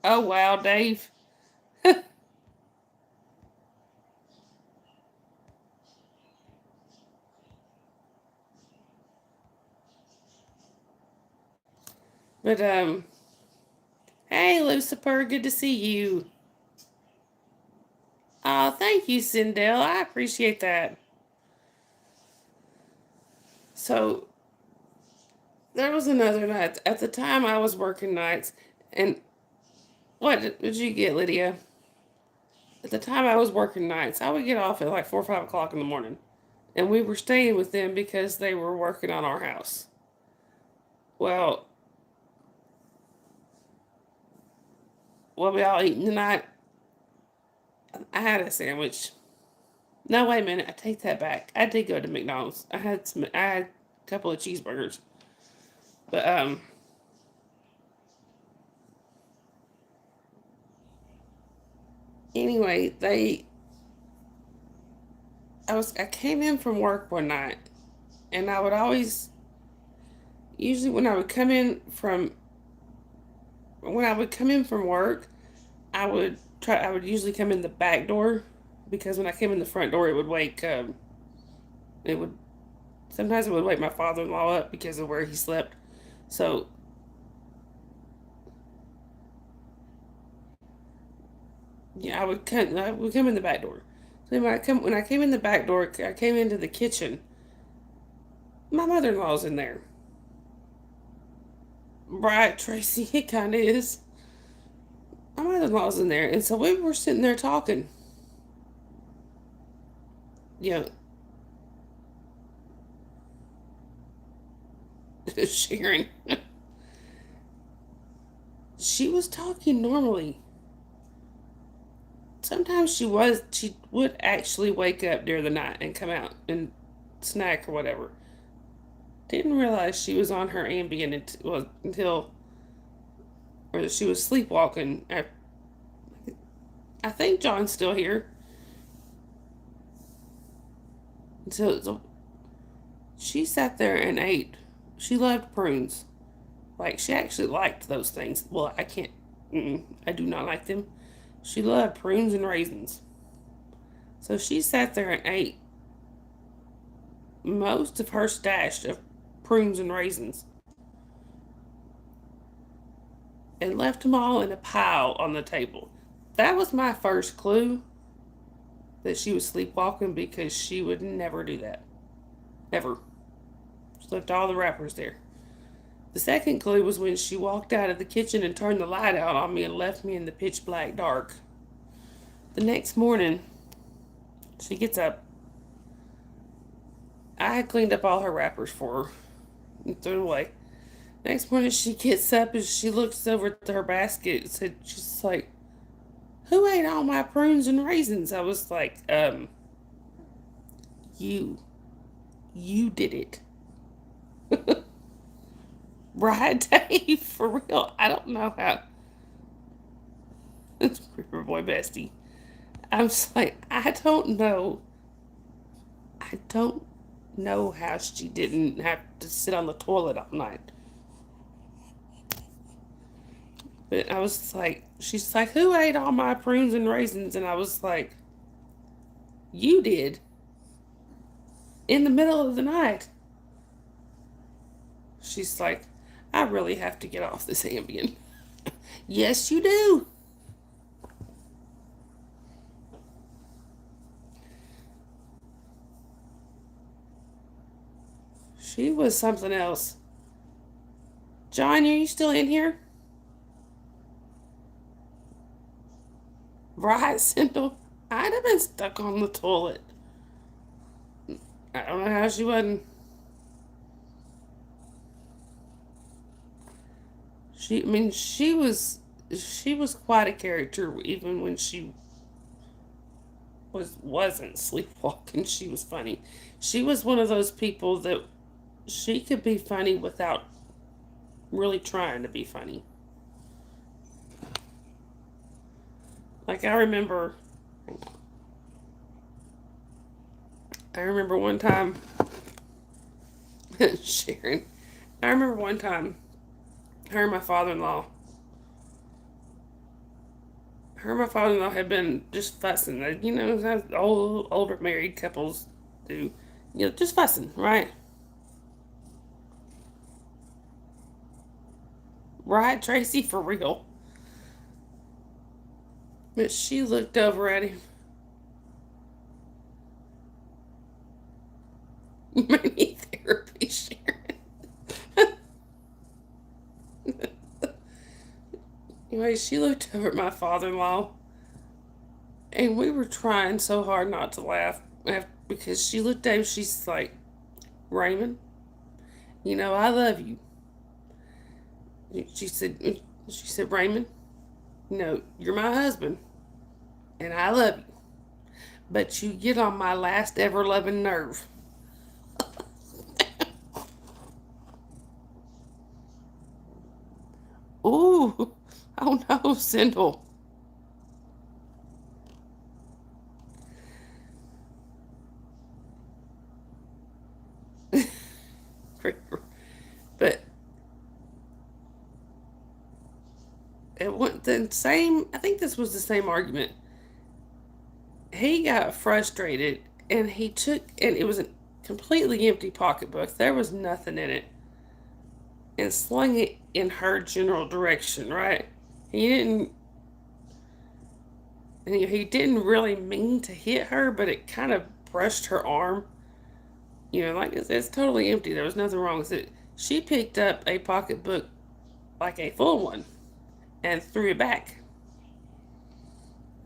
Oh wow, Dave. But hey Lucifer, good to see you. Oh, thank you, Sindel. I appreciate that. So there was another night. At the time, I was working nights, and what did you get, Lydia? At the time, I was working nights. I would get off at like 4 or 5 o'clock in the morning, and we were staying with them because they were working on our house. Well, what we all eating tonight? I had a sandwich. No, wait a minute. I take that back. I did go to McDonald's. I had a couple of cheeseburgers, but anyway, I came in from work one night, and I would always usually when I would come in from work, I would usually come in the back door because when I came in the front door, it would sometimes it would wake my father-in-law up because of where he slept. So yeah, I would come in the back door. So when I came in the back door, I came into the kitchen. My mother-in-law's in there. Right, Tracy, it kind of is. My mother-in-law's in there, and so we were sitting there talking. You know, Sharon. She was talking normally. Sometimes she would actually wake up during the night and come out and snack or whatever. Didn't realize she was on her Ambien until or she was sleepwalking. I think John's still here. So she sat there and ate. She loved prunes. Like she actually liked those things. Well, I can't. I do not like them. She loved prunes and raisins. So she sat there and ate most of her stash of prunes and raisins and left them all in a pile on the table. That was my first clue that she was sleepwalking because she would never do that. Ever. She left all the wrappers there. The second clue was when she walked out of the kitchen and turned the light out on me and left me in the pitch black dark. The next morning, she gets up. I had cleaned up all her wrappers for her and threw it away. Next morning, she gets up and she looks over at her basket and she's like, "Who ate all my prunes and raisins?" I was like, you. You did it. Right, Dave? For real. I don't know how. It's Creeper Boy Bestie. I'm just like, I don't know. I don't know how she didn't have to sit on the toilet all night. But I was like, she's like, "Who ate all my prunes and raisins?" And I was like, "You did." In the middle of the night. She's like, "I really have to get off this Ambien." Yes, you do. She was something else. John, are you still in here? Right, Sindel? I'd have been stuck on the toilet. I don't know how she wasn't. I mean, she was quite a character even when she wasn't sleepwalking. She was funny. She was one of those people that she could be funny without really trying to be funny. Like I remember one time, Sharon. I remember one time, her and my father-in-law, her and my father-in-law had been just fussing. You know, as older married couples do. You know, just fussing, right? Right, Tracy, for real. But she looked over at him. Many therapy, Sharon. Anyway, she looked over at my father-in-law, and we were trying so hard not to laugh because she looked at him. She's like, Raymond, I love you. She said, Raymond, you're my husband, and I love you, but you get on my last ever loving nerve. Ooh, oh no, Sindel. But it went the same. I think this was the same argument. He got frustrated and and it was a completely empty pocketbook. There was nothing in it, and slung it in her general direction. Right? He didn't. He didn't really mean to hit her, but it kind of brushed her arm. Like it's totally empty. There was nothing wrong with it. She picked up a pocketbook, like a full one, and threw it back.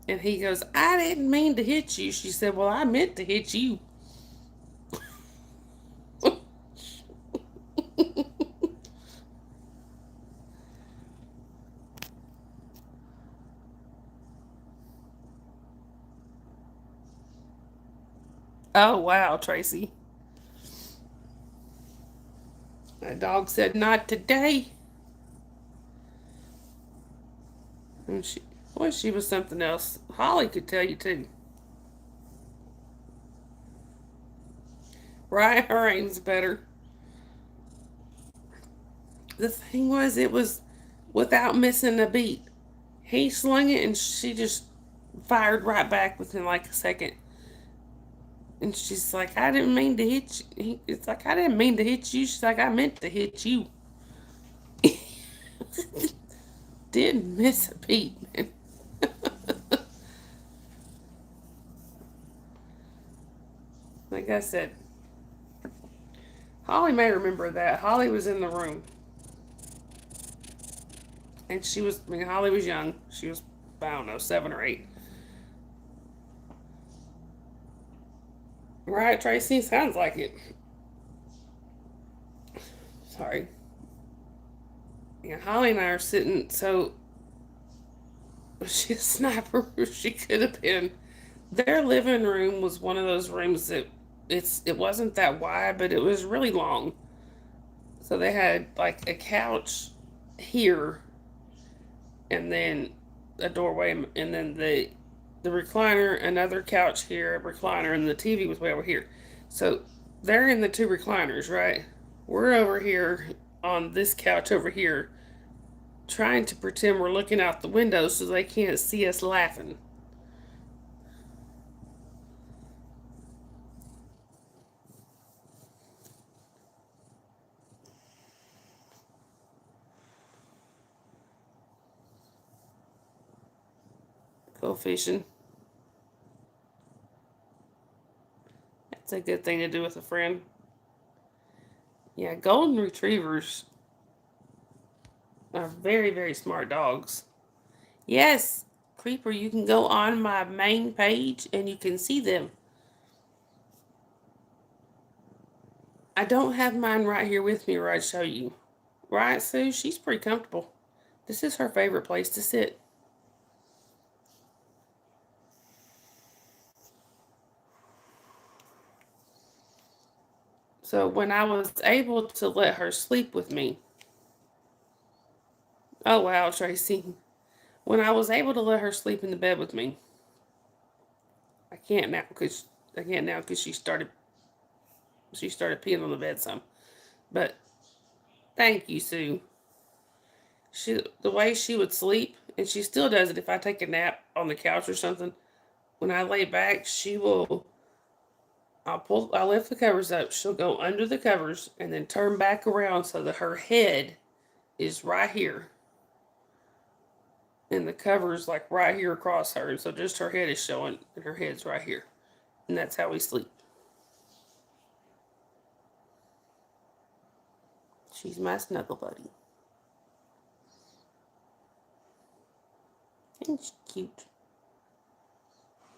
And he goes, I didn't mean to hit you. She said, well, I meant to hit you. Oh, wow, Tracy. That dog said, not today. And she was something else. Holly could tell you, too. Right? Her aim's better. The thing was, it was without missing a beat. He slung it and she just fired right back within like a second. And she's like, I didn't mean to hit you. It's like, I didn't mean to hit you. She's like, I meant to hit you. Didn't miss a beat, man. Like I said, Holly may remember that. Holly was in the room. And Holly was young. She was, I don't know, 7 or 8. Right, Tracy? Sounds like it. Sorry. Yeah, Holly and I are sitting, so she's a sniper. She could have been. Their living room was one of those rooms that it wasn't that wide, but it was really long. So they had like a couch here, and then a doorway, and then the recliner, another couch here, a recliner, and the TV was way over here. So they're in the 2 recliners, right? We're over here on this couch over here, trying to pretend we're looking out the window so they can't see us laughing. Go fishing. That's a good thing to do with a friend. Yeah, golden retrievers are very, very smart dogs. Yes, Creeper, you can go on my main page and you can see them. I don't have mine right here with me where I'd show you. Right, Sue? She's pretty comfortable. This is her favorite place to sit. So when I was able to let her sleep with me, oh wow, Tracy. When I was able to let her sleep in the bed with me, I can't now because she started peeing on the bed some. But thank you, Sue. The way she would sleep, and she still does it if I take a nap on the couch or something. When I lay back, I'll lift the covers up. She'll go under the covers and then turn back around so that her head is right here. And the cover's like right here across her. So just her head is showing, and her head's right here. And that's how we sleep. She's my snuggle buddy. And she's cute.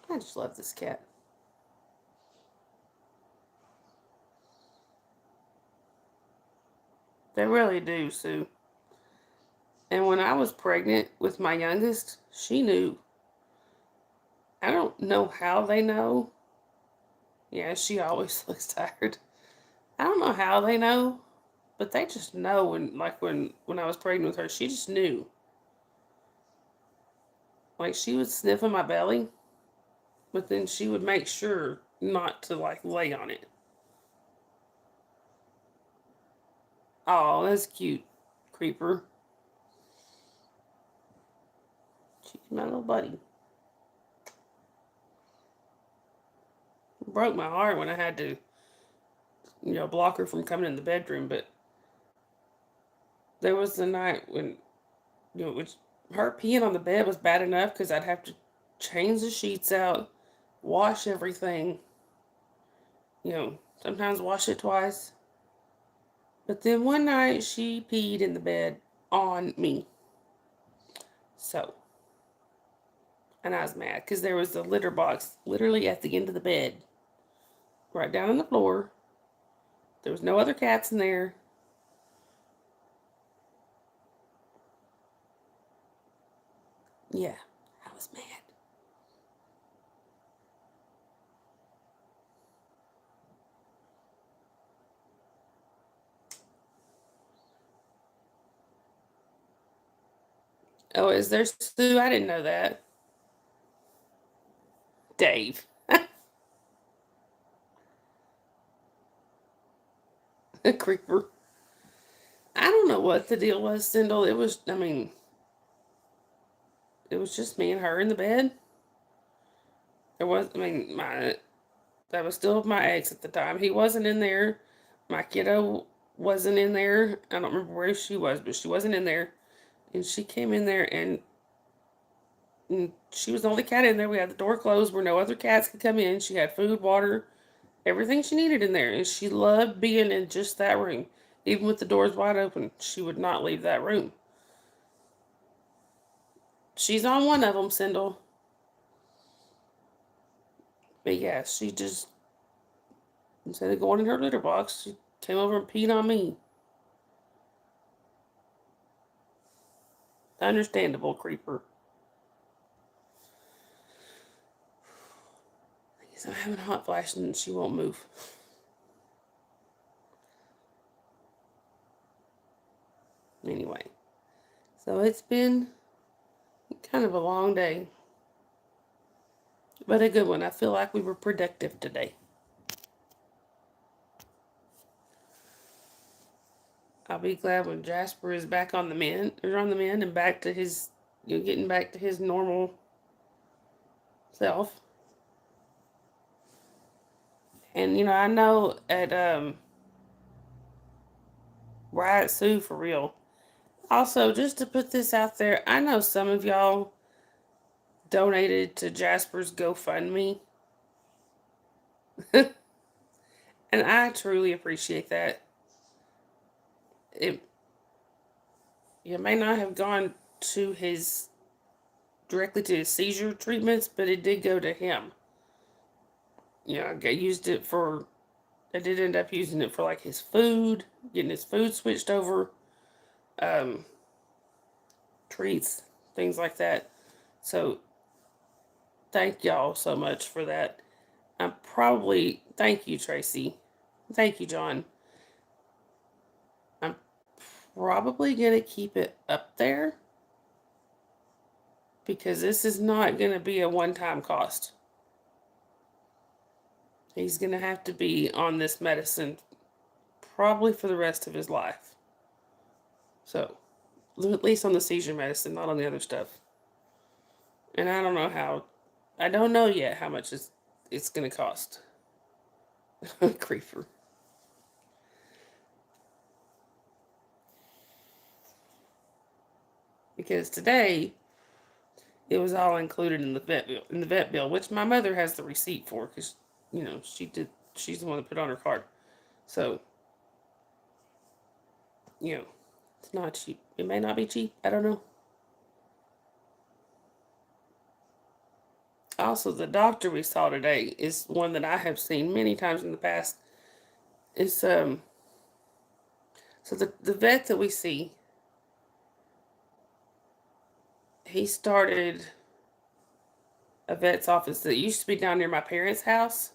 I just love this cat. They really do, Sue. And when I was pregnant with my youngest, she knew. I don't know how they know. Yeah, she always looks tired. I don't know how they know, but they just know when I was pregnant with her, she just knew. Like she would sniff in my belly, but then she would make sure not to like lay on it. Oh, that's cute, Creeper. She's my little buddy. It broke my heart when I had to, block her from coming in the bedroom. But there was the night when, which her peeing on the bed was bad enough because I'd have to change the sheets out, wash everything. Sometimes wash it twice. But then one night she peed in the bed on me. So, and I was mad because there was a litter box literally at the end of the bed, right down on the floor. There was no other cats in there. Yeah, I was mad. Oh, is there Sue? I didn't know that. Dave. A creeper. I don't know what the deal was, Sindel. It was just me and her in the bed. There was, that was still my ex at the time. He wasn't in there. My kiddo wasn't in there. I don't remember where she was, but she wasn't in there. And she came in there and she was the only cat in there. We had the door closed where no other cats could come in. She had food, water, everything she needed in there. And she loved being in just that room. Even with the doors wide open, she would not leave that room. She's on one of them, Sindel. But yeah, she just, instead of going in her litter box, she came over and peed on me. Understandable, Creeper. I guess I'm having a hot flash and she won't move. Anyway, so it's been kind of a long day, but a good one. I feel like we were productive today. I'll be glad when Jasper is back on the mend, and back to his, getting back to his normal self. And I know at Riot Sue for real. Also, just to put this out there, I know some of y'all donated to Jasper's GoFundMe. And I truly appreciate that. It may not have gone to his directly to his seizure treatments, but it did go to him. I used it for. I did end up using it for like his food, getting his food switched over, um, treats, things like that. So thank y'all so much for that. Thank you, Tracy. Thank you, John. I'm probably going to keep it up there because this is not going to be a one-time cost. He's going to have to be on this medicine probably for the rest of his life. So, at least on the seizure medicine, not on the other stuff. And I don't know yet how much it's going to cost. Creeper. because today it was all included in the vet bill, which my mother has the receipt for because she's the one that put on her card. So it's not cheap. It may not be cheap. I don't know. Also, the doctor we saw today is one that I have seen many times in the past. It's so the vet that we see, he started a vet's office that used to be down near my parents' house.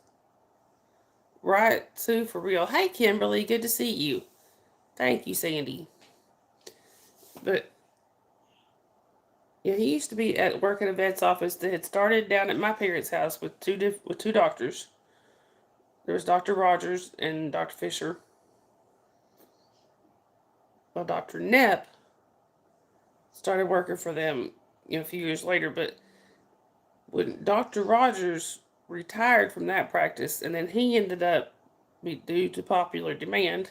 Right, Sue, for real. Hey, Kimberly, good to see you. Thank you, Sandy. But yeah, he used to be at work at a vet's office that had started down at my parents' house with two doctors. There was Dr. Rogers and Dr. Fisher. Well, Dr. Knepp started working for them, a few years later. But when Dr. Rogers retired from that practice, and then he ended up, due to popular demand,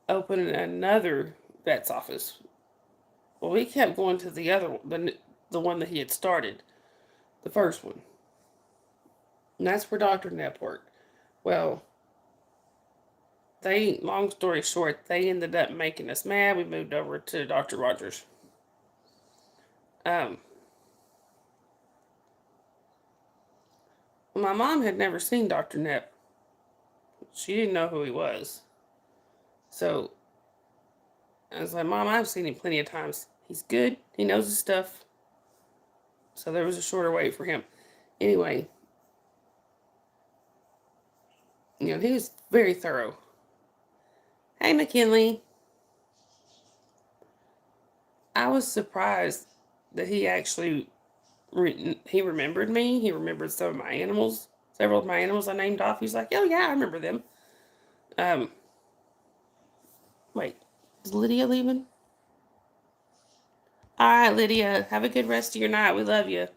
opening another vet's office. Well, we kept going to the other one, the one that he had started, the first one. And that's where Dr. Knepp worked. Well, long story short, they ended up making us mad. We moved over to Dr. Rogers. My mom had never seen Dr. Knepp. She didn't know who he was. So I was like, Mom, I've seen him plenty of times. He's good. He knows his stuff. So there was a shorter wait for him. Anyway, he was very thorough. Hey, McKinley. I was surprised that he actually he remembered me. He remembered some of my animals. Several of my animals I named off. He's like, oh yeah, I remember them. Wait, is Lydia leaving? All right, Lydia, have a good rest of your night. We love you.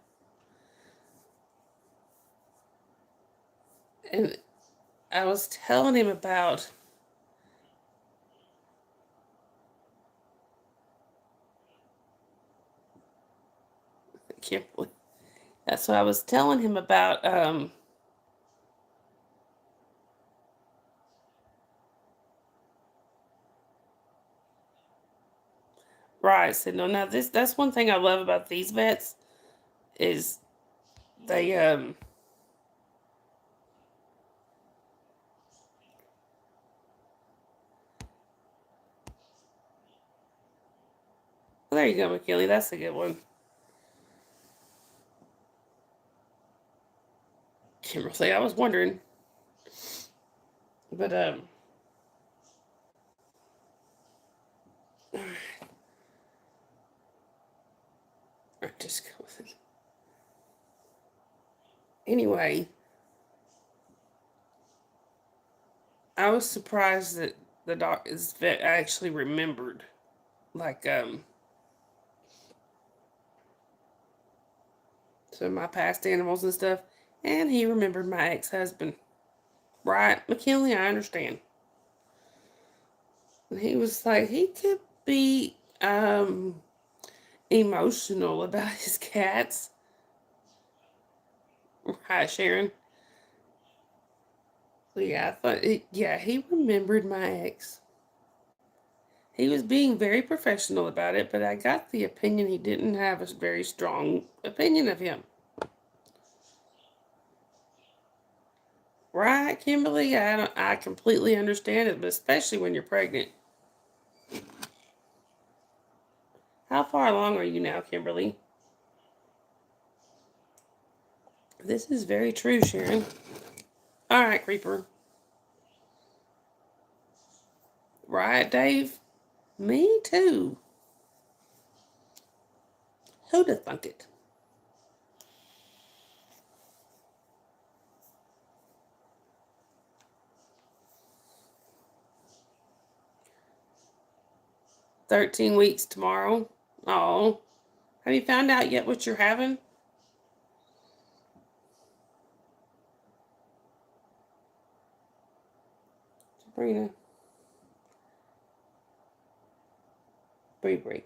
And I was telling him about Kimberly. That's what I was telling him about. Right. So no, now that's one thing I love about these vets is they well, there you go, McKinley. That's a good one. Kimberly, I was wondering. But just go with it. Anyway, I was surprised that the doctor's vet actually remembered, like some of my past animals and stuff, and he remembered my ex-husband. Right, McKinley, I understand. And he was like, he could be emotional about his cats. Right, Sharon. So yeah, he remembered my ex. He was being very professional about it, but I got the opinion he didn't have a very strong opinion of him. Right, Kimberly? I completely understand it, but especially when you're pregnant. How far along are you now, Kimberly? This is very true, Sharon. All right, Creeper. Right, Dave? Me too. Who'da thunk it? $13 weeks tomorrow. Oh, have you found out yet what you're having? Sabrina. Bree.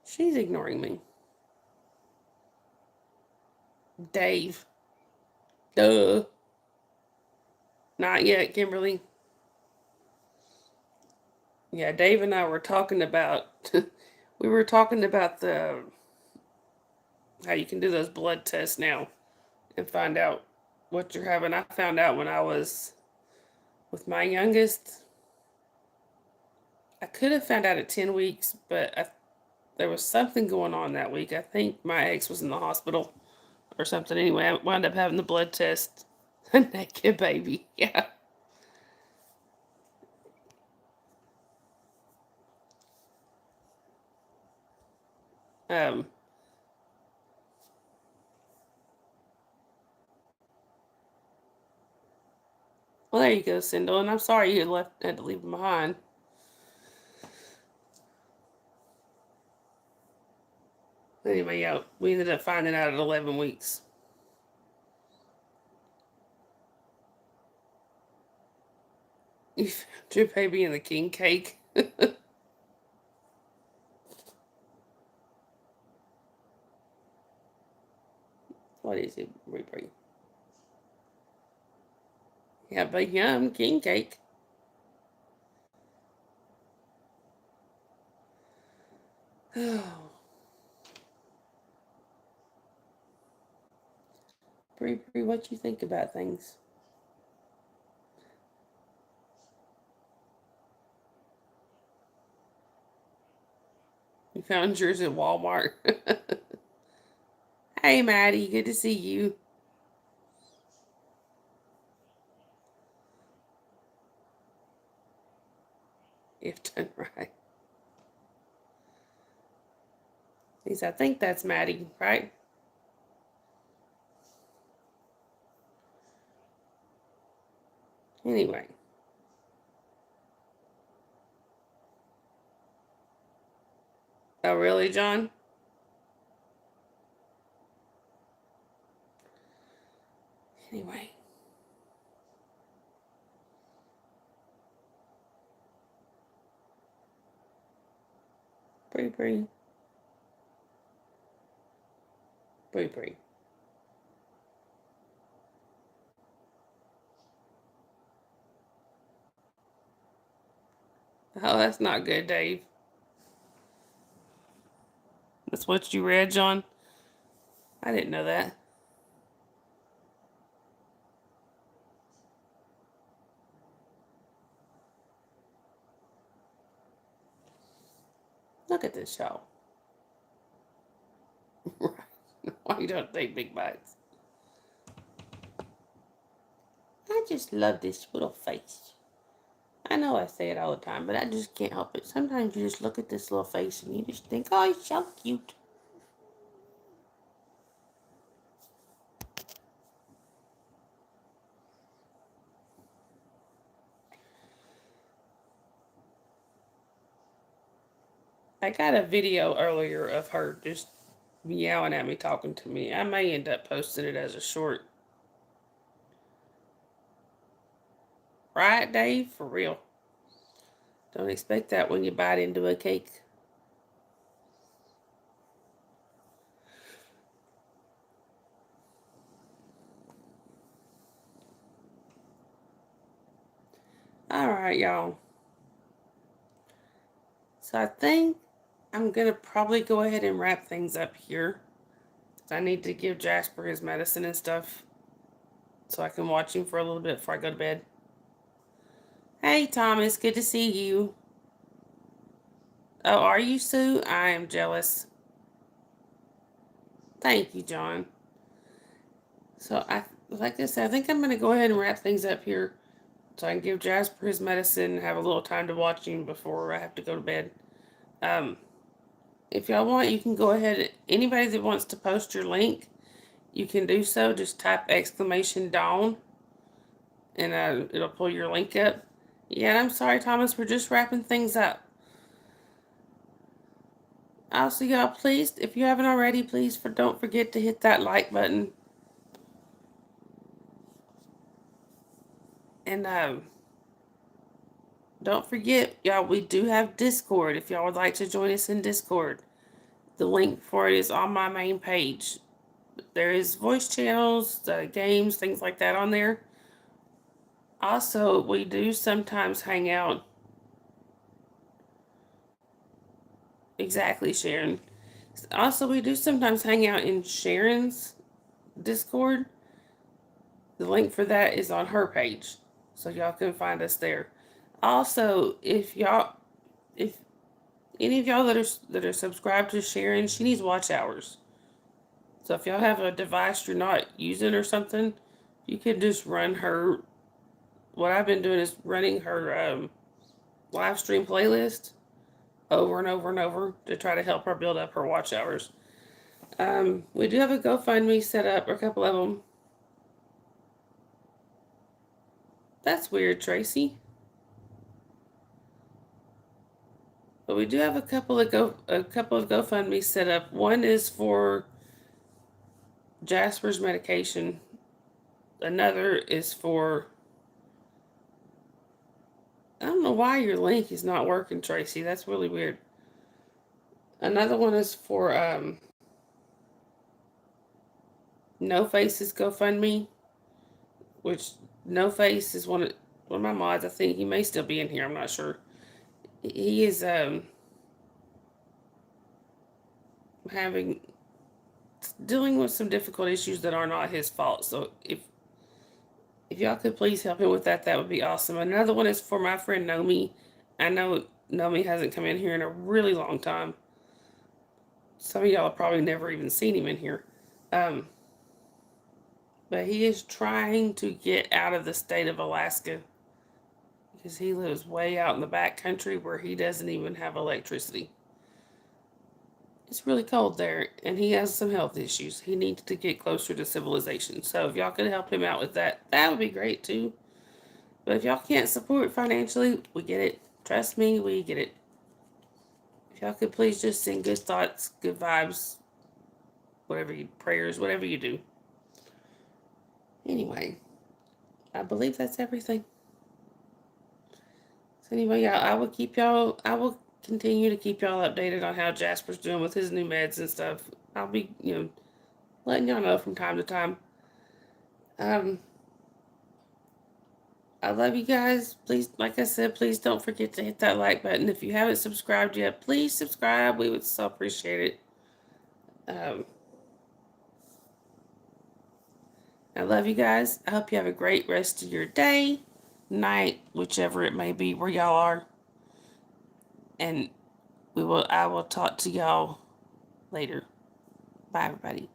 She's ignoring me. Dave. Duh. Not yet, Kimberly. Yeah, Dave and I were talking about we were talking about the how you can do those blood tests now and find out what you're having. I found out when I was with my youngest. I could have found out at 10 weeks, but there was something going on that week. I think my ex was in the hospital or something. Anyway, I wound up having the blood test. A naked baby. Yeah. Um, well, there you go, Sindel. And I'm sorry you had to leave him behind. Anyway, yeah, we ended up finding out at 11 weeks. You found your baby in the king cake. What is it, Rebring? Yeah, but yum, king cake. Oh, Bree, what you think about things? You found yours at Walmart. Hey, Maddie, good to see you. If done right. I think that's Maddie, right? Anyway. Oh, really, John? Anyway. Bree. Bree. Oh, that's not good, Dave. That's what you read, John? I didn't know that. Look at this show. Why you don't take big bites? I just love this little face. I know I say it all the time, but I just can't help it. Sometimes you just look at this little face and you just think, oh, he's so cute. I got a video earlier of her just meowing at me, talking to me. I may end up posting it as a short. Right, Dave? For real. Don't expect that when you bite into a cake. All right, y'all. So I think I'm going to probably go ahead and wrap things up here. I need to give Jasper his medicine and stuff so I can watch him for a little bit before I go to bed. Hey, Thomas, good to see you. Oh, are you, Sue? I am jealous. Thank you, John. So, like I said, I think I'm going to go ahead and wrap things up here so I can give Jasper his medicine and have a little time to watch him before I have to go to bed. If y'all want, you can go ahead. Anybody that wants to post your link, you can do so. Just type exclamation Dawn and it'll pull your link up. Yeah, I'm sorry, Thomas. We're just wrapping things up. Also, y'all, please, if you haven't already, please don't forget to hit that like button. And don't forget, y'all, we do have Discord if y'all would like to join us in Discord. The link for it is on my main page. There is voice channels, games, things like that on there. Also, we do sometimes hang out. Exactly, Sharon. Also, we do sometimes hang out in Sharon's Discord. The link for that is on her page, so y'all can find us there. Also, if any of y'all that are subscribed to Sharon, she needs watch hours. So if y'all have a device you're not using or something, you could just run her. What I've been doing is running her live stream playlist over and over and over to try to help her build up her watch hours. We do have a GoFundMe set up, or a couple of them. That's weird, Tracy. But we do have a couple of GoFundMe set up. One is for Jasper's medication. Another is for, I don't know why your link is not working, Tracy. That's really weird. Another one is for No Face's GoFundMe, which No Face is one of my mods. I think he may still be in here. I'm not sure. He is dealing with some difficult issues that are not his fault. So if y'all could please help him with that, that would be awesome. Another one is for my friend Nomi. I know Nomi hasn't come in here in a really long time. Some of y'all have probably never even seen him in here. But he is trying to get out of the state of Alaska because he lives way out in the back country where he doesn't even have electricity. It's really cold there, and he has some health issues. He needs to get closer to civilization. So if y'all could help him out with that, that would be great too. But if y'all can't support financially, we get it. Trust me, we get it. If y'all could please just send good thoughts, good vibes, prayers, whatever you do. Anyway, I believe that's everything. So anyway, yeah, I will continue to keep y'all updated on how Jasper's doing with his new meds and stuff. I'll be, letting y'all know from time to time. I love you guys. Please, like I said, please don't forget to hit that like button. If you haven't subscribed yet, please subscribe. We would so appreciate it. I love you guys. I hope you have a great rest of your day, night, whichever it may be where y'all are. And I will talk to y'all later. Bye, everybody.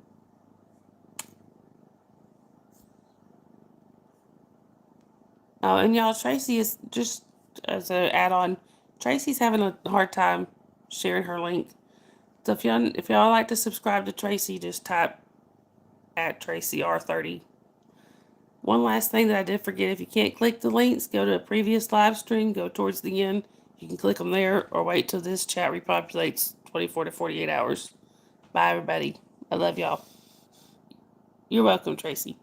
Oh, and y'all, Tracy is just as an add-on. Tracy's having a hard time sharing her link. So if y'all like to subscribe to Tracy, just type at TracyR30. One last thing that I did forget: if you can't click the links, go to a previous live stream. Go towards the end. You can click them there, or wait till this chat repopulates 24 to 48 hours. Bye, everybody. I love y'all. You're welcome, Tracy.